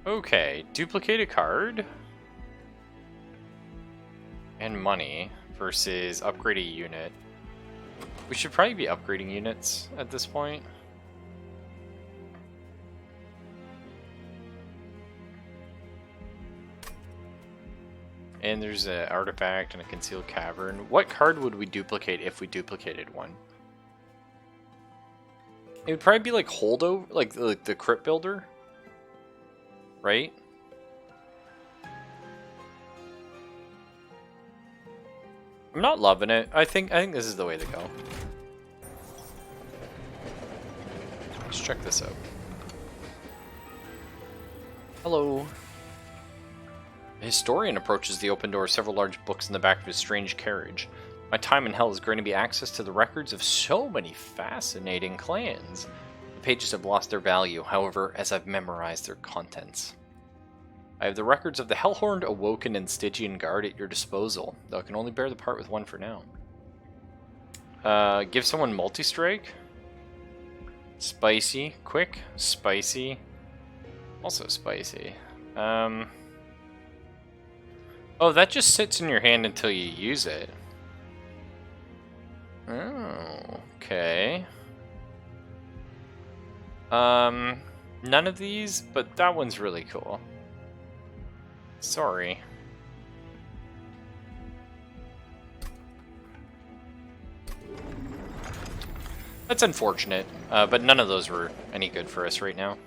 S1: Okay, duplicate a card and money versus upgrade a unit. We should probably be upgrading units at this point. And there's an artifact and a concealed cavern. What card would we duplicate if we duplicated one? It would probably be like holdover, like the crypt builder, right? I'm not loving it. I think this is the way to go. Let's check this out. Hello. A historian approaches the open door of several large books in the back of his strange carriage. My time in hell is granting me access to the records of so many fascinating clans. The pages have lost their value, however, as I've memorized their contents. I have the records of the Hellhorned, Awoken, and Stygian Guard at your disposal, though I can only bear the part with one for now. Give someone multi-strike. Spicy. Quick. Spicy. Also spicy. Oh, that just sits in your hand until you use it. Oh, okay. None of these, but that one's really cool. Sorry. That's unfortunate, but none of those were any good for us right now.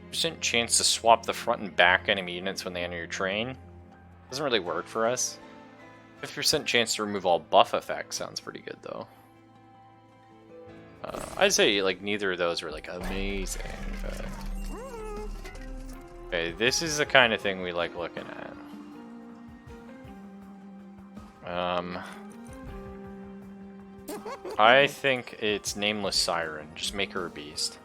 S1: Percent chance to swap the front and back enemy units when they enter your train. Doesn't really work for us. 50% chance to remove all buff effects sounds pretty good though. I'd say like neither of those are like amazing, but okay, this is the kind of thing we like looking at. I think it's Nameless Siren. Just make her a beast.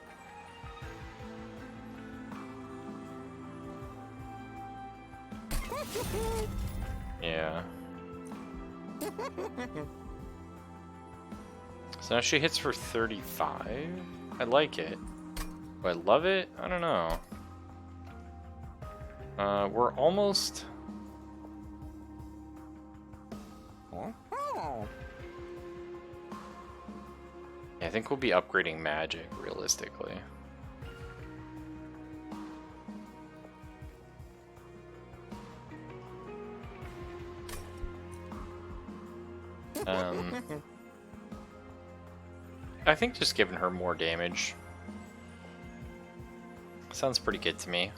S1: Yeah. So now she hits for 35. I like it. Do I love it? I don't know. We're almost... Yeah, I think we'll be upgrading magic, realistically. I think just giving her more damage sounds pretty good to me.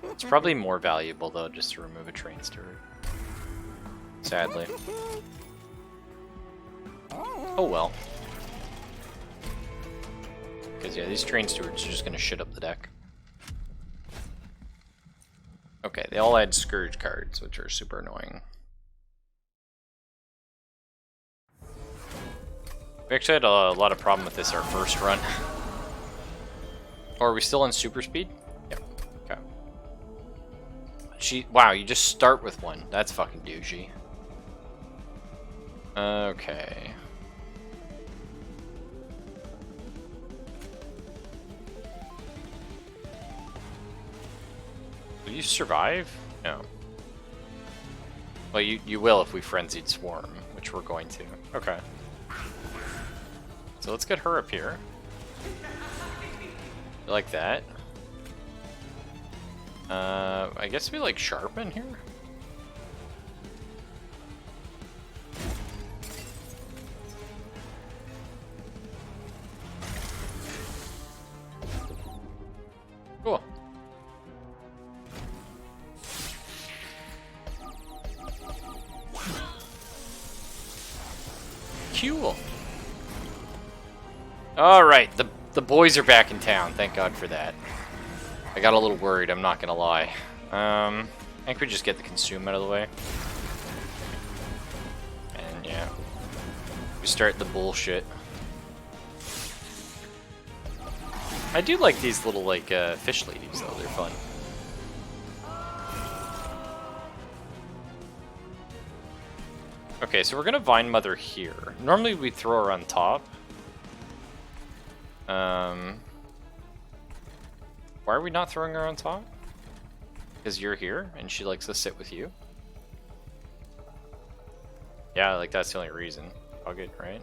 S1: It's probably more valuable though just to remove a train steward. Sadly. Oh well. Because yeah, these train stewards are just gonna shit up the deck. Okay, they all had Scourge cards, which are super annoying. We actually had a lot of problem with this our first run. Or are we still on super speed? Yep. Okay. Wow, you just start with one. That's fucking douchey. Okay. Will you survive? No. Well, you will if we Frenzied Swarm, which we're going to. Okay. So let's get her up here. Like that. I guess we like sharpen here. Cool. Cool. Alright, the boys are back in town. Thank God for that. I got a little worried, I'm not gonna lie. I think we just get the consume out of the way. And yeah. We start the bullshit. I do like these little, like, fish ladies, though. They're fun. Okay, so we're gonna Vine Mother here. Normally we throw her on top. Why are we not throwing her on top? Because you're here and she likes to sit with you. Yeah, like that's the only reason. All good, right?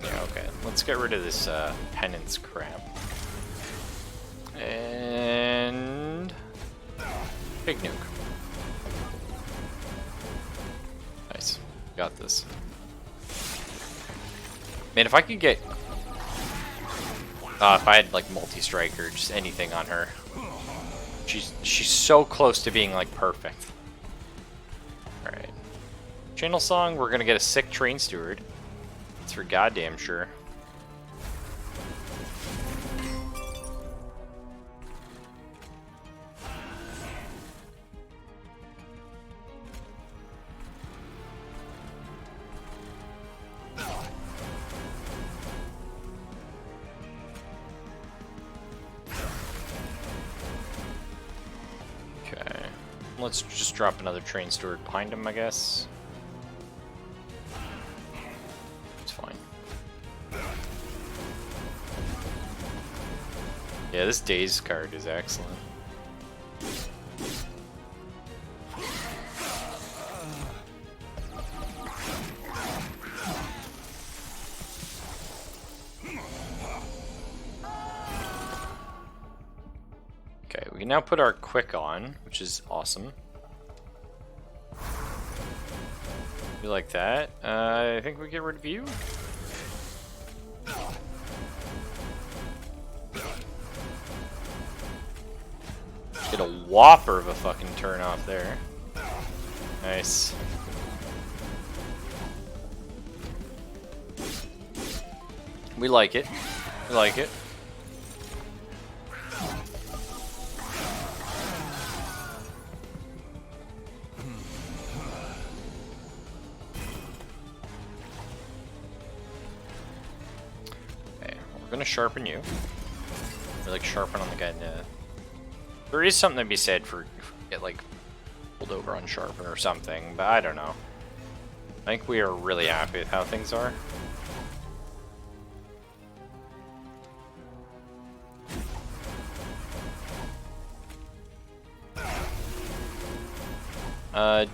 S1: Yeah, let's get rid of this penance crap. And big nuke. Nice. Got this. Man, if I could get... if I had like multi-strike or just anything on her. She's so close to being like perfect. Alright. Channel song, we're gonna get a sick train steward. That's for goddamn sure. Let's just drop another train steward behind him, I guess. It's fine. Yeah, this Daze card is excellent. Okay, we can now put our quick on, which is awesome. We like that. I think we get rid of you. Get a whopper of a fucking turn off there. Nice. We like it. We like it. Gonna sharpen you. Or like sharpen on the guy. There is something to be said for get like pulled over on sharpen or something, but I don't know. I think we are really happy with how things are.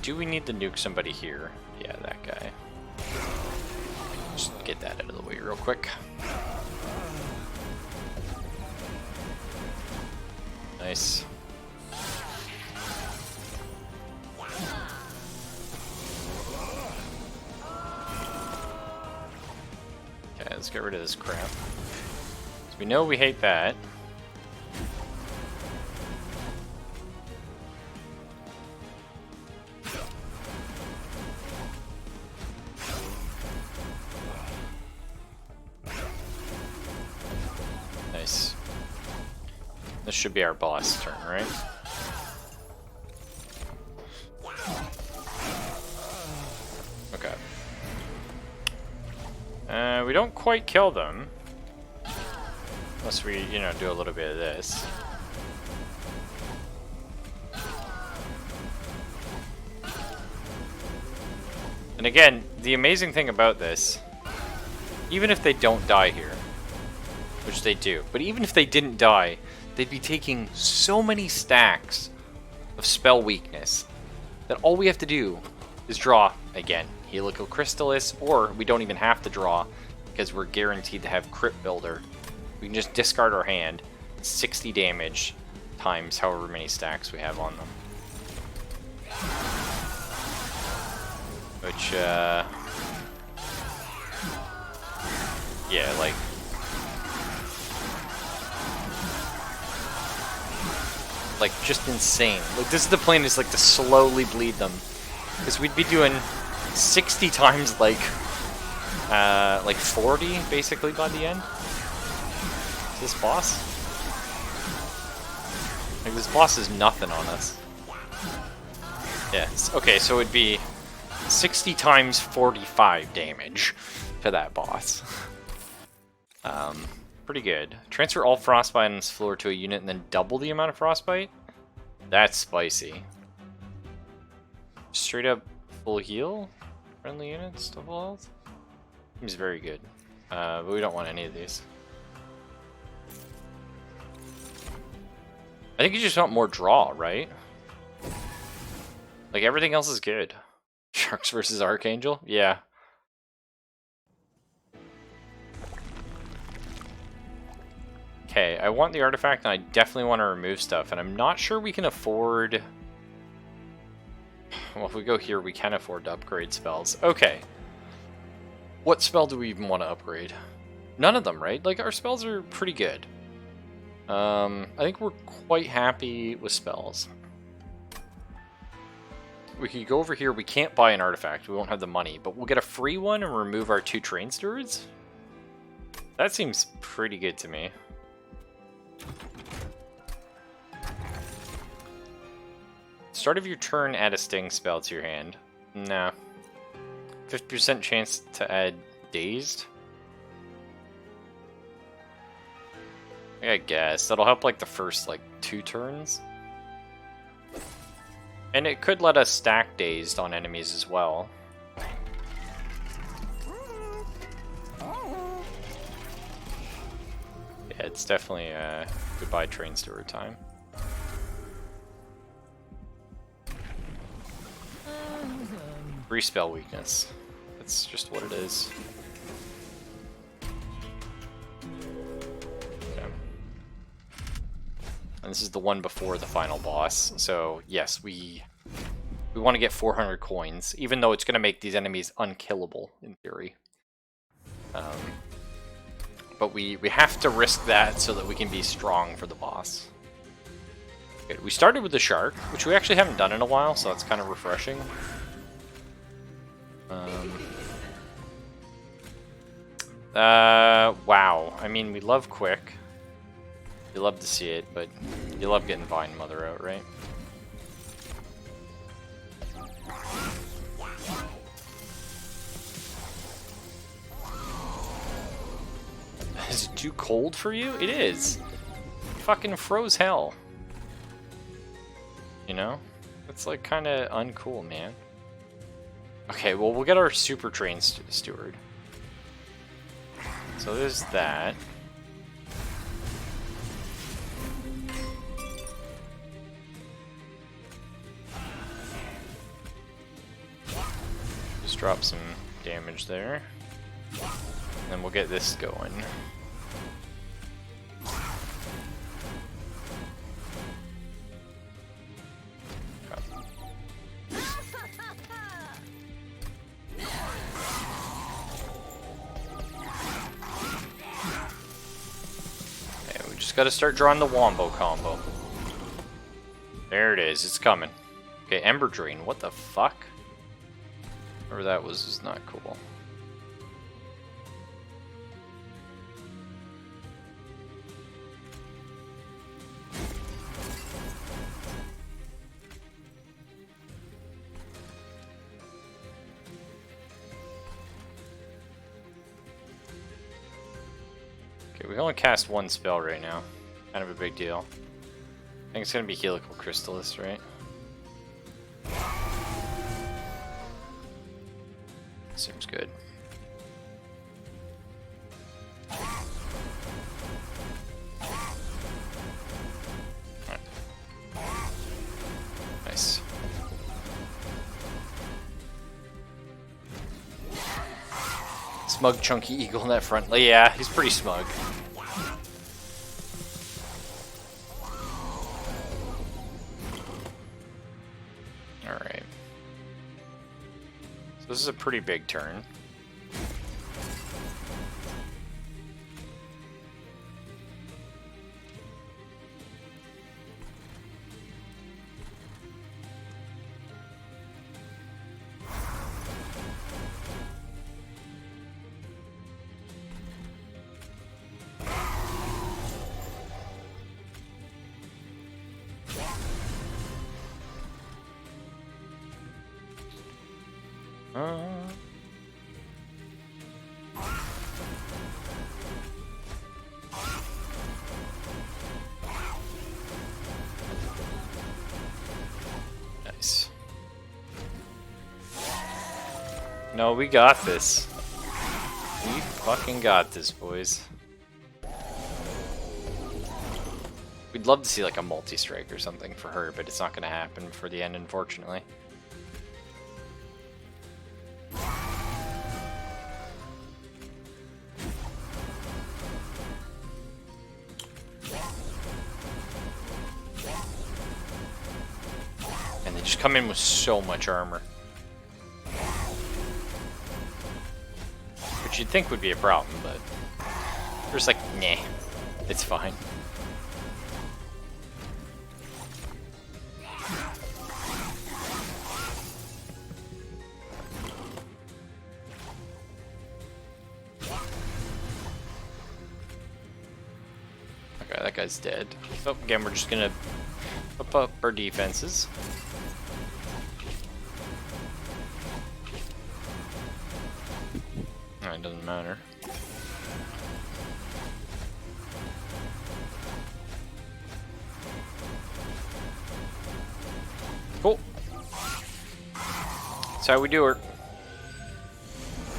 S1: Do we need to nuke somebody here? Yeah, that guy. Just get that out of the way real quick. Nice. Okay, let's get rid of this crap. So we know we hate that. Nice. This should be our boss turn, right? Okay. We don't quite kill them. Unless we, you know, do a little bit of this. And again, the amazing thing about this, even if they don't die here, which they do, but even if they didn't die, they'd be taking so many stacks of spell weakness that all we have to do is draw, again, Helical Crystallis, or we don't even have to draw because we're guaranteed to have Crypt Builder. We can just discard our hand, 60 damage times however many stacks we have on them. Which, yeah, like just insane. Like, this is the plan, is like to slowly bleed them, because we'd be doing 60 times like 40 basically by the end. This boss, like, this boss is nothing on us. Yeah. Okay, so it'd be 60 times 45 damage to that boss. Pretty good. Transfer all frostbite on this floor to a unit and then double the amount of frostbite? That's spicy. Straight up full heal? Friendly units to full health? Seems very good. But we don't want any of these. I think you just want more draw, right? Like, everything else is good. Sharks versus Archangel? Yeah. Okay, I want the artifact, and I definitely want to remove stuff, and I'm not sure we can afford... Well, if we go here, we can afford to upgrade spells. Okay. What spell do we even want to upgrade? None of them, right? Like, our spells are pretty good. I think we're quite happy with spells. We could go over here. We can't buy an artifact. We won't have the money, but we'll get a free one and remove our 2 train stewards. That seems pretty good to me. Start of your turn, add a sting spell to your hand. Nah. 50% chance to add dazed. I guess that'll help like the first like 2 turns. And it could let us stack dazed on enemies as well. Yeah, it's definitely goodbye train steward time. Free spell weakness. That's just what it is. Okay. And this is the one before the final boss. So yes, we want to get 400 coins, even though it's going to make these enemies unkillable in theory. But we have to risk that so that we can be strong for the boss. Okay, we started with the shark, which we actually haven't done in a while, so that's kind of refreshing. Wow. I mean, we love quick. You love to see it, but you love getting Vine Mother out, right? Is it too cold for you? It is. Fucking froze hell. You know? It's like kind of uncool, man. Okay, well, we'll get our super train steward. So there's that. Just drop some damage there. And then we'll get this going. Got to start drawing the wombo combo. There it is. It's coming. Okay, Ember Drain. What the fuck? Whatever that was is not cool. Okay, we can only cast 1 spell right now. Kind of a big deal. I think it's going to be Helical Crystallis, right? Seems good. Right. Nice. Smug chunky eagle in that front. Yeah, he's pretty smug. Alright. So this is a pretty big turn. Nice. No, we got this. We fucking got this, boys. We'd love to see like a multi-strike or something for her, but it's not going to happen for the end, unfortunately. come in with so much armor. Which you'd think would be a problem, but they're just like, nah, it's fine. Okay, that guy's dead. So again, we're just gonna up our defenses. It doesn't matter. Cool. That's how we do it.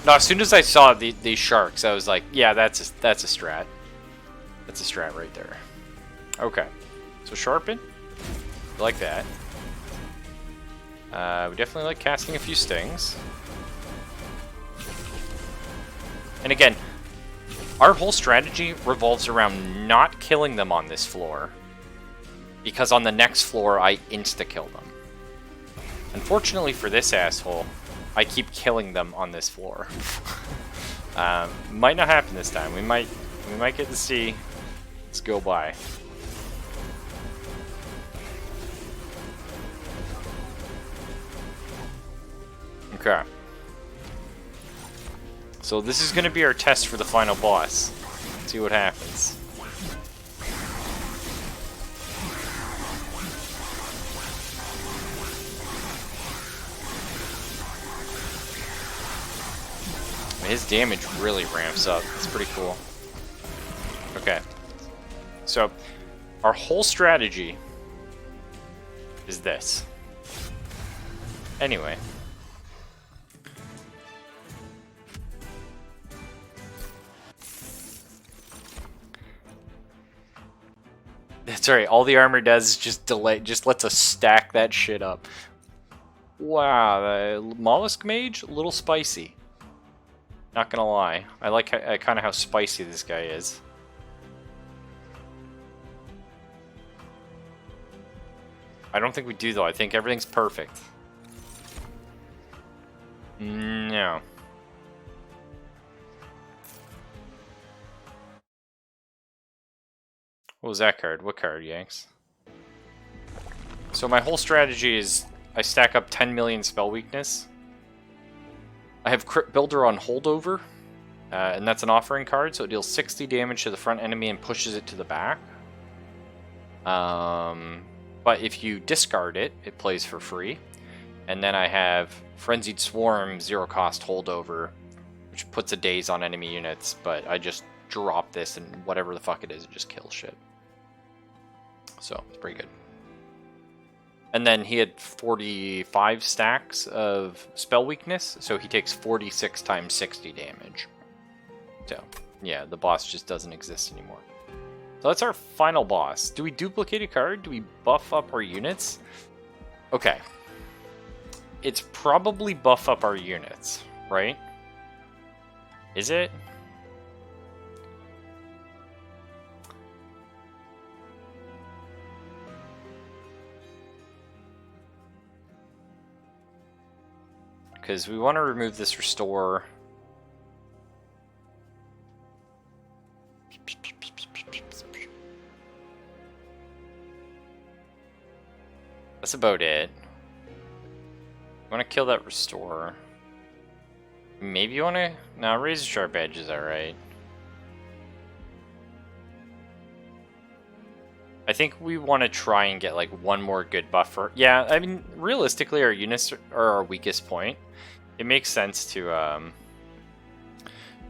S1: No, as soon as I saw these sharks, I was like, yeah, that's a strat. That's a strat right there. Okay. So sharpen. Like that. We definitely like casting a few stings. And again, our whole strategy revolves around not killing them on this floor, because on the next floor I insta-kill them. Unfortunately for this asshole, I keep killing them on this floor. Might not happen this time. We might get to see this go by. Okay. So this is going to be our test for the final boss. Let's see what happens. His damage really ramps up. It's pretty cool. Okay. So, our whole strategy is this. Anyway. That's right, all the armor does is just delay, just lets us stack that shit up. Wow, Mollusk Mage, a little spicy. Not gonna lie, I like kind of how spicy this guy is. I don't think we do though, I think everything's perfect. No. What was that card? What card, Yanks? So my whole strategy is I stack up 10 million spell weakness. I have Crit Builder on Holdover, and that's an offering card, so it deals 60 damage to the front enemy and pushes it to the back. But if you discard it, it plays for free. And then I have Frenzied Swarm, 0 cost Holdover, which puts a daze on enemy units, but I just drop this and whatever the fuck it is, it just kills shit. So, it's pretty good. And then he had 45 stacks of spell weakness, so he takes 46 times 60 damage. So, yeah, the boss just doesn't exist anymore. So that's our final boss. Do we duplicate a card? Do we buff up our units? Okay. It's probably buff up our units, right? Is it? Because we want to remove this restore. That's about it. You want to kill that restore. Maybe you want to... No, Razor Sharp Edge is alright. I think we want to try and get like one more good buffer. Yeah, I mean, realistically, our units are our weakest point. It makes sense to,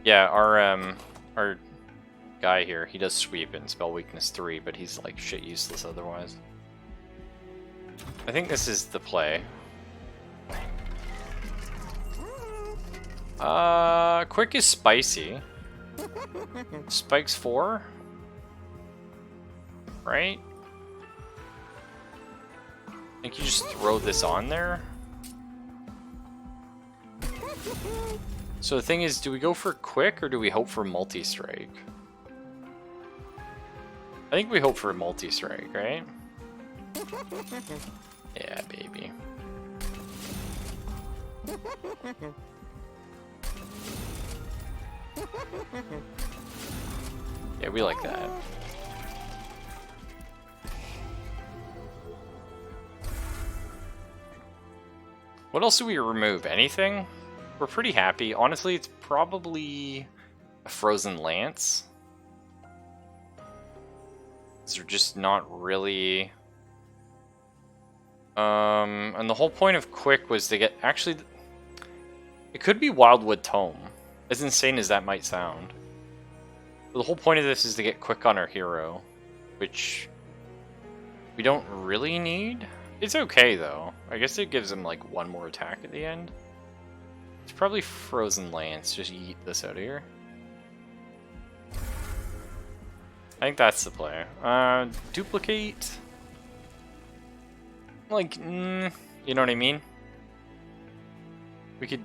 S1: yeah, our guy here, he does sweep and spell weakness 3, but he's like shit useless otherwise. I think this is the play. Quick is spicy. Spikes 4? Right? I think you just throw this on there. So the thing is, do we go for quick or do we hope for multi-strike? I think we hope for multi-strike, right? Yeah, baby. Yeah, we like that. What else do we remove? Anything? We're pretty happy. Honestly, it's probably a Frozen Lance. These are just not really... and the whole point of Quick was to get... Actually, it could be Wildwood Tome. As insane as that might sound. But the whole point of this is to get Quick on our hero. Which... we don't really need. It's okay, though. I guess it gives him, like, one more attack at the end. It's probably Frozen Lance. Just yeet this out of here. I think that's the play. Duplicate. Like, you know what I mean? We could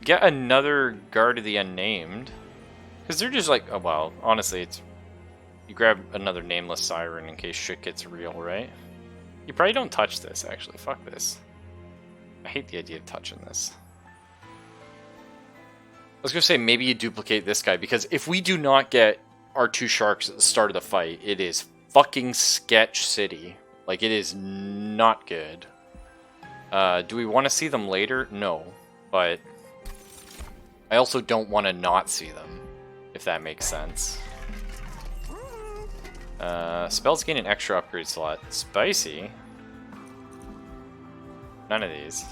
S1: get another Guard of the Unnamed. Because they're just like, oh well, honestly, it's... You grab another Nameless Siren in case shit gets real, right? You probably don't touch this, actually. Fuck this. I hate the idea of touching this. I was gonna say, maybe you duplicate this guy, because if we do not get our 2 sharks at the start of the fight, it is fucking sketch city. Like, it is not good. Do we want to see them later? No. But I also don't want to not see them, if that makes sense. Spells gain an extra upgrade slot. Spicy. None of these.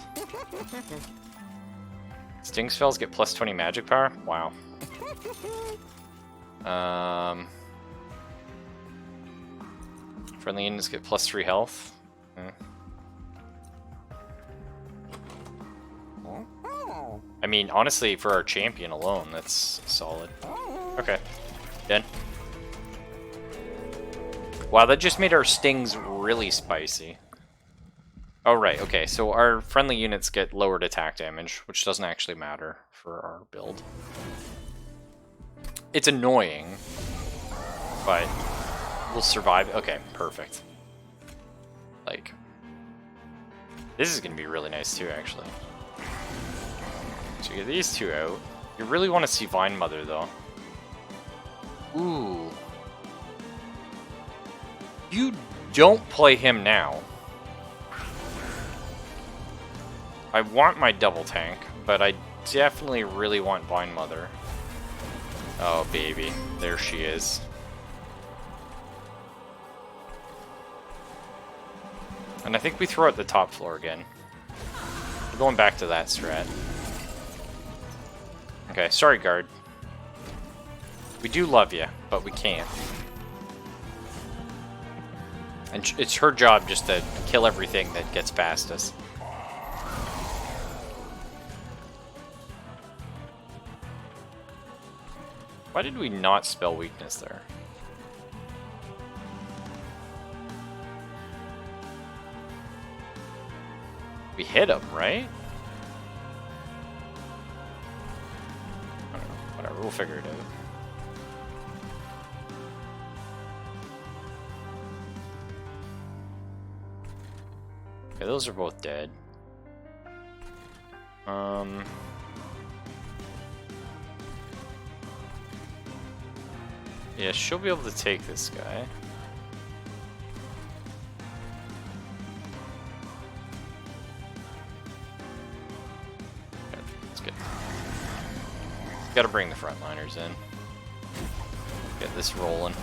S1: Sting spells get plus 20 magic power? Wow. Friendly units get plus 3 health. I mean, honestly, for our champion alone, that's solid. Okay. Done. Wow, that just made our stings really spicy. Oh, right, okay, so our friendly units get lowered attack damage, which doesn't actually matter for our build. It's annoying, but we'll survive. Okay, perfect. Like, this is going to be really nice too, actually. So you get these 2 out. You really want to see Vine Mother, though. Ooh. You don't play him now. I want my double tank, but I definitely really want Vine Mother. Oh, baby. There she is. And I think we throw out the top floor again. We're going back to that strat. Okay, sorry, guard. We do love you, but we can't. And it's her job just to kill everything that gets past us. Why did we not spell weakness there? We hit him, right? I don't know. Whatever, we'll figure it out. Okay, those are both dead. Yeah, she'll be able to take this guy. Okay, that's good. Gotta bring the frontliners in. Get this rolling.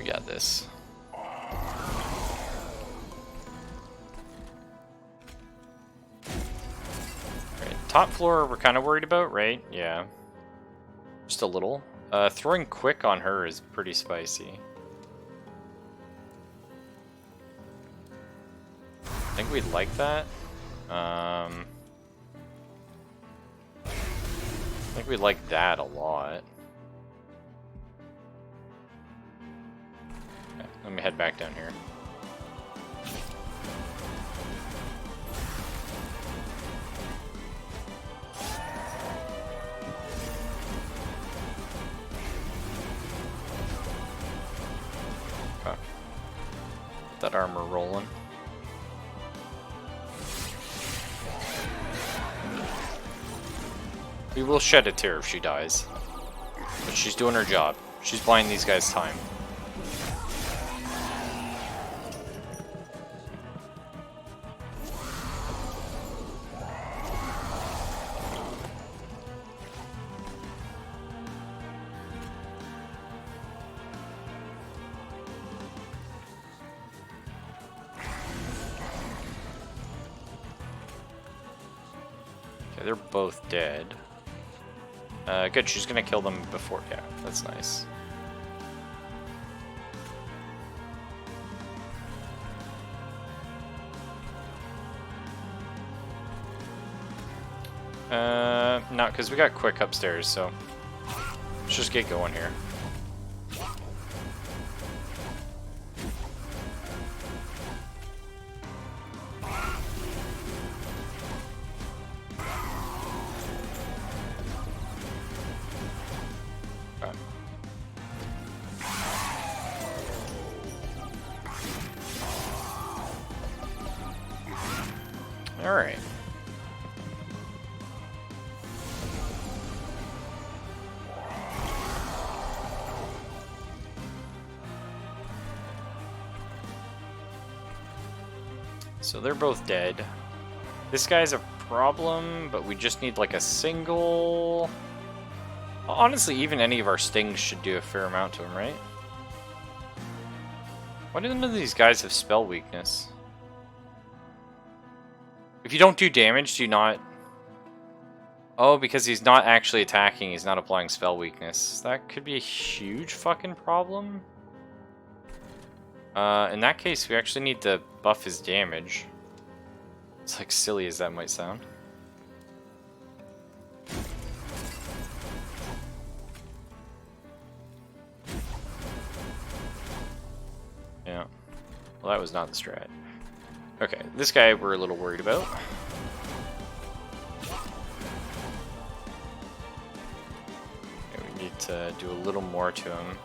S1: Got this. Right, top floor we're kind of worried about, right? Yeah. Just a little. Throwing quick on her is pretty spicy. I think we'd like that. I think we like that a lot. let me head back down here. Okay. Get that armor rolling. We will shed a tear if she dies. But she's doing her job. She's buying these guys time. Okay, they're both dead. Good, she's gonna kill them before. Yeah, that's nice. No, because we got quick upstairs, so let's just get going here. Alright. So they're both dead. This guy's a problem, but we just need like a single... Honestly, even any of our stings should do a fair amount to him, right? Why do none of these guys have spell weakness? If you don't do damage, do you not... Oh, because he's not actually attacking, he's not applying spell weakness. That could be a huge fucking problem. In that case, we actually need to buff his damage. It's like silly as that might sound. Yeah. Well, that was not the strat. Okay, this guy we're a little worried about. Okay, we need to do a little more to him.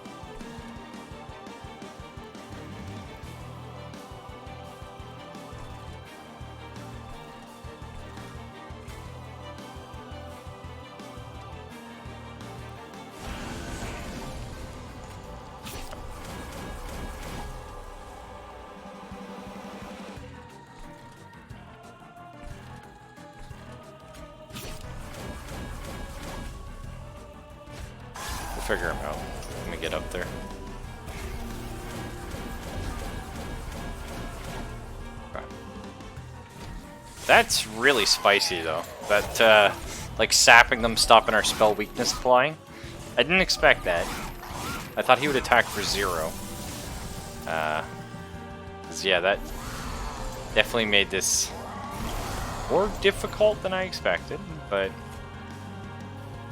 S1: Figure him out. Let me get up there. Okay. That's really spicy, though. That, like, sapping them, stopping our spell weakness applying. I didn't expect that. I thought he would attack for 0. 'Cause, yeah, that definitely made this more difficult than I expected, but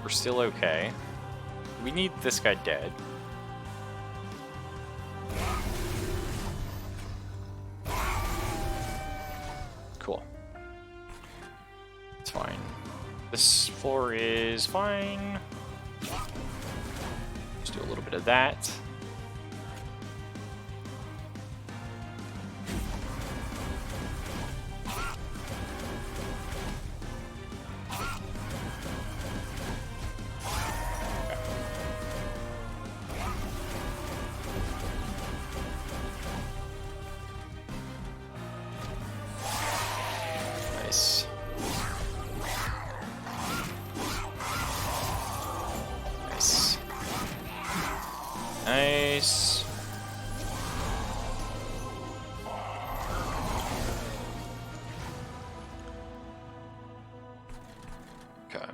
S1: we're still okay. We need this guy dead. Cool. It's fine. This floor is fine. Let's do a little bit of that. Nice. Nice. Nice. Okay.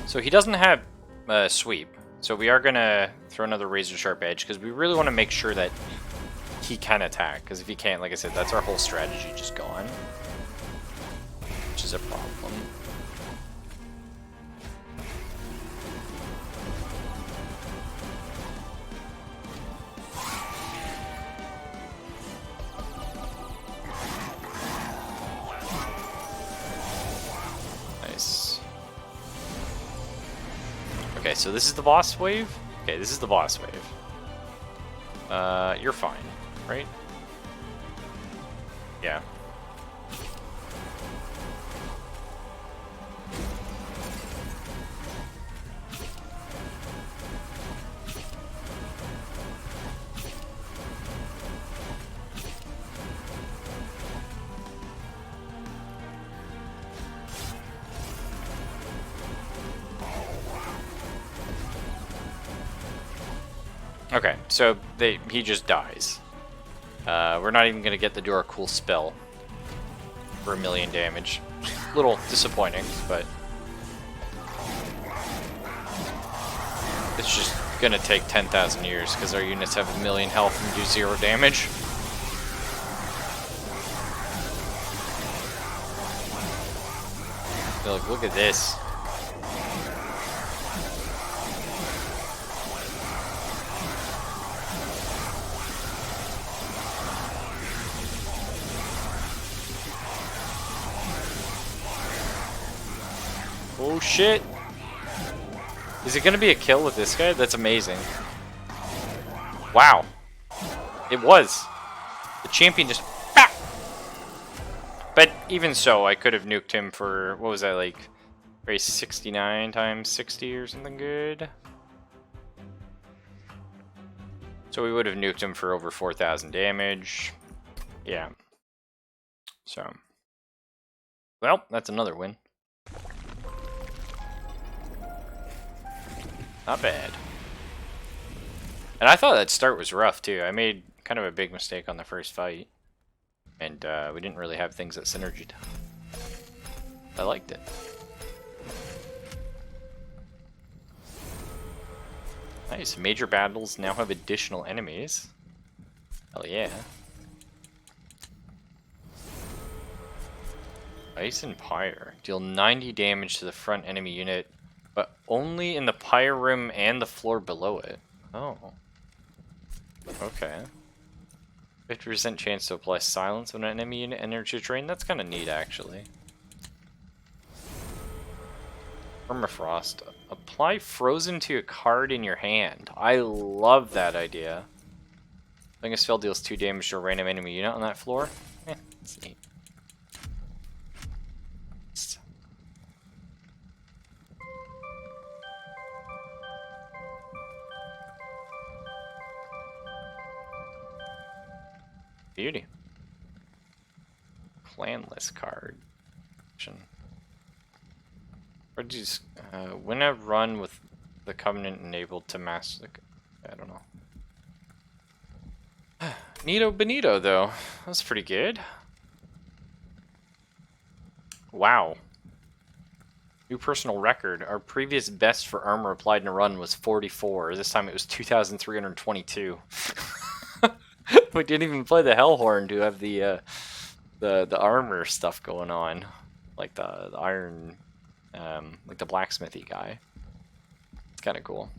S1: So he doesn't have sweep, so we are gonna throw another razor sharp edge because we really want to make sure that he can attack. Because if he can't, like I said, that's our whole strategy just gone. Which is a problem. Nice. Okay, so this is the boss wave? Okay, this is the boss wave. You're fine, right? Yeah. Okay, so he just dies. We're not even gonna get to do our cool spell for 1,000,000 damage. A little disappointing, but it's just gonna take 10,000 years because our units have 1,000,000 health and do 0 damage. They're like, look at this. Oh shit! Is it gonna be a kill with this guy? That's amazing. Wow. It was. The champion just... Ah! But even so, I could have nuked him for... What was that, like... Race 69 times 60 or something good? So we would have nuked him for over 4,000 damage. Yeah. So. Well, that's another win. Not bad. And I thought that start was rough, too. I made kind of a big mistake on the first fight. And we didn't really have things that synergied. I liked it. Nice. Major battles now have additional enemies. Hell yeah. Ice and Pyre. Deal 90 damage to the front enemy unit, but only in the Pyre room and the floor below it. Oh. Okay. 50% chance to apply silence when an enemy unit enters your terrain. That's kind of neat, actually. Permafrost. Apply frozen to a card in your hand. I love that idea. I think a spell deals 2 damage to a random enemy unit on that floor. That's neat. Beauty. Clanless card. Or just win a run with the Covenant enabled to master the... I don't know. Nito Benito, though. That's pretty good. Wow. New personal record. Our previous best for armor applied in a run was 44. This time it was 2,322. We didn't even play the Hellhorn to have the armor stuff going on, like the iron, like the blacksmithy guy. It's kind of cool.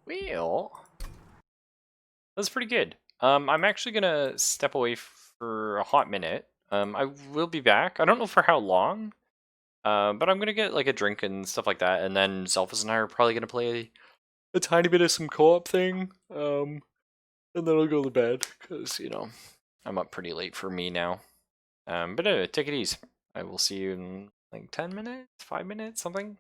S1: Well, that's pretty good. I'm actually gonna step away for a hot minute. I will be back. I don't know for how long, but I'm gonna get like a drink and stuff like that, and then Zelphus and I are probably gonna play a tiny bit of some co-op thing. And then I'll go to bed, because, you know, I'm up pretty late for me now. But take it easy. I will see you in like 10 minutes, 5 minutes, something.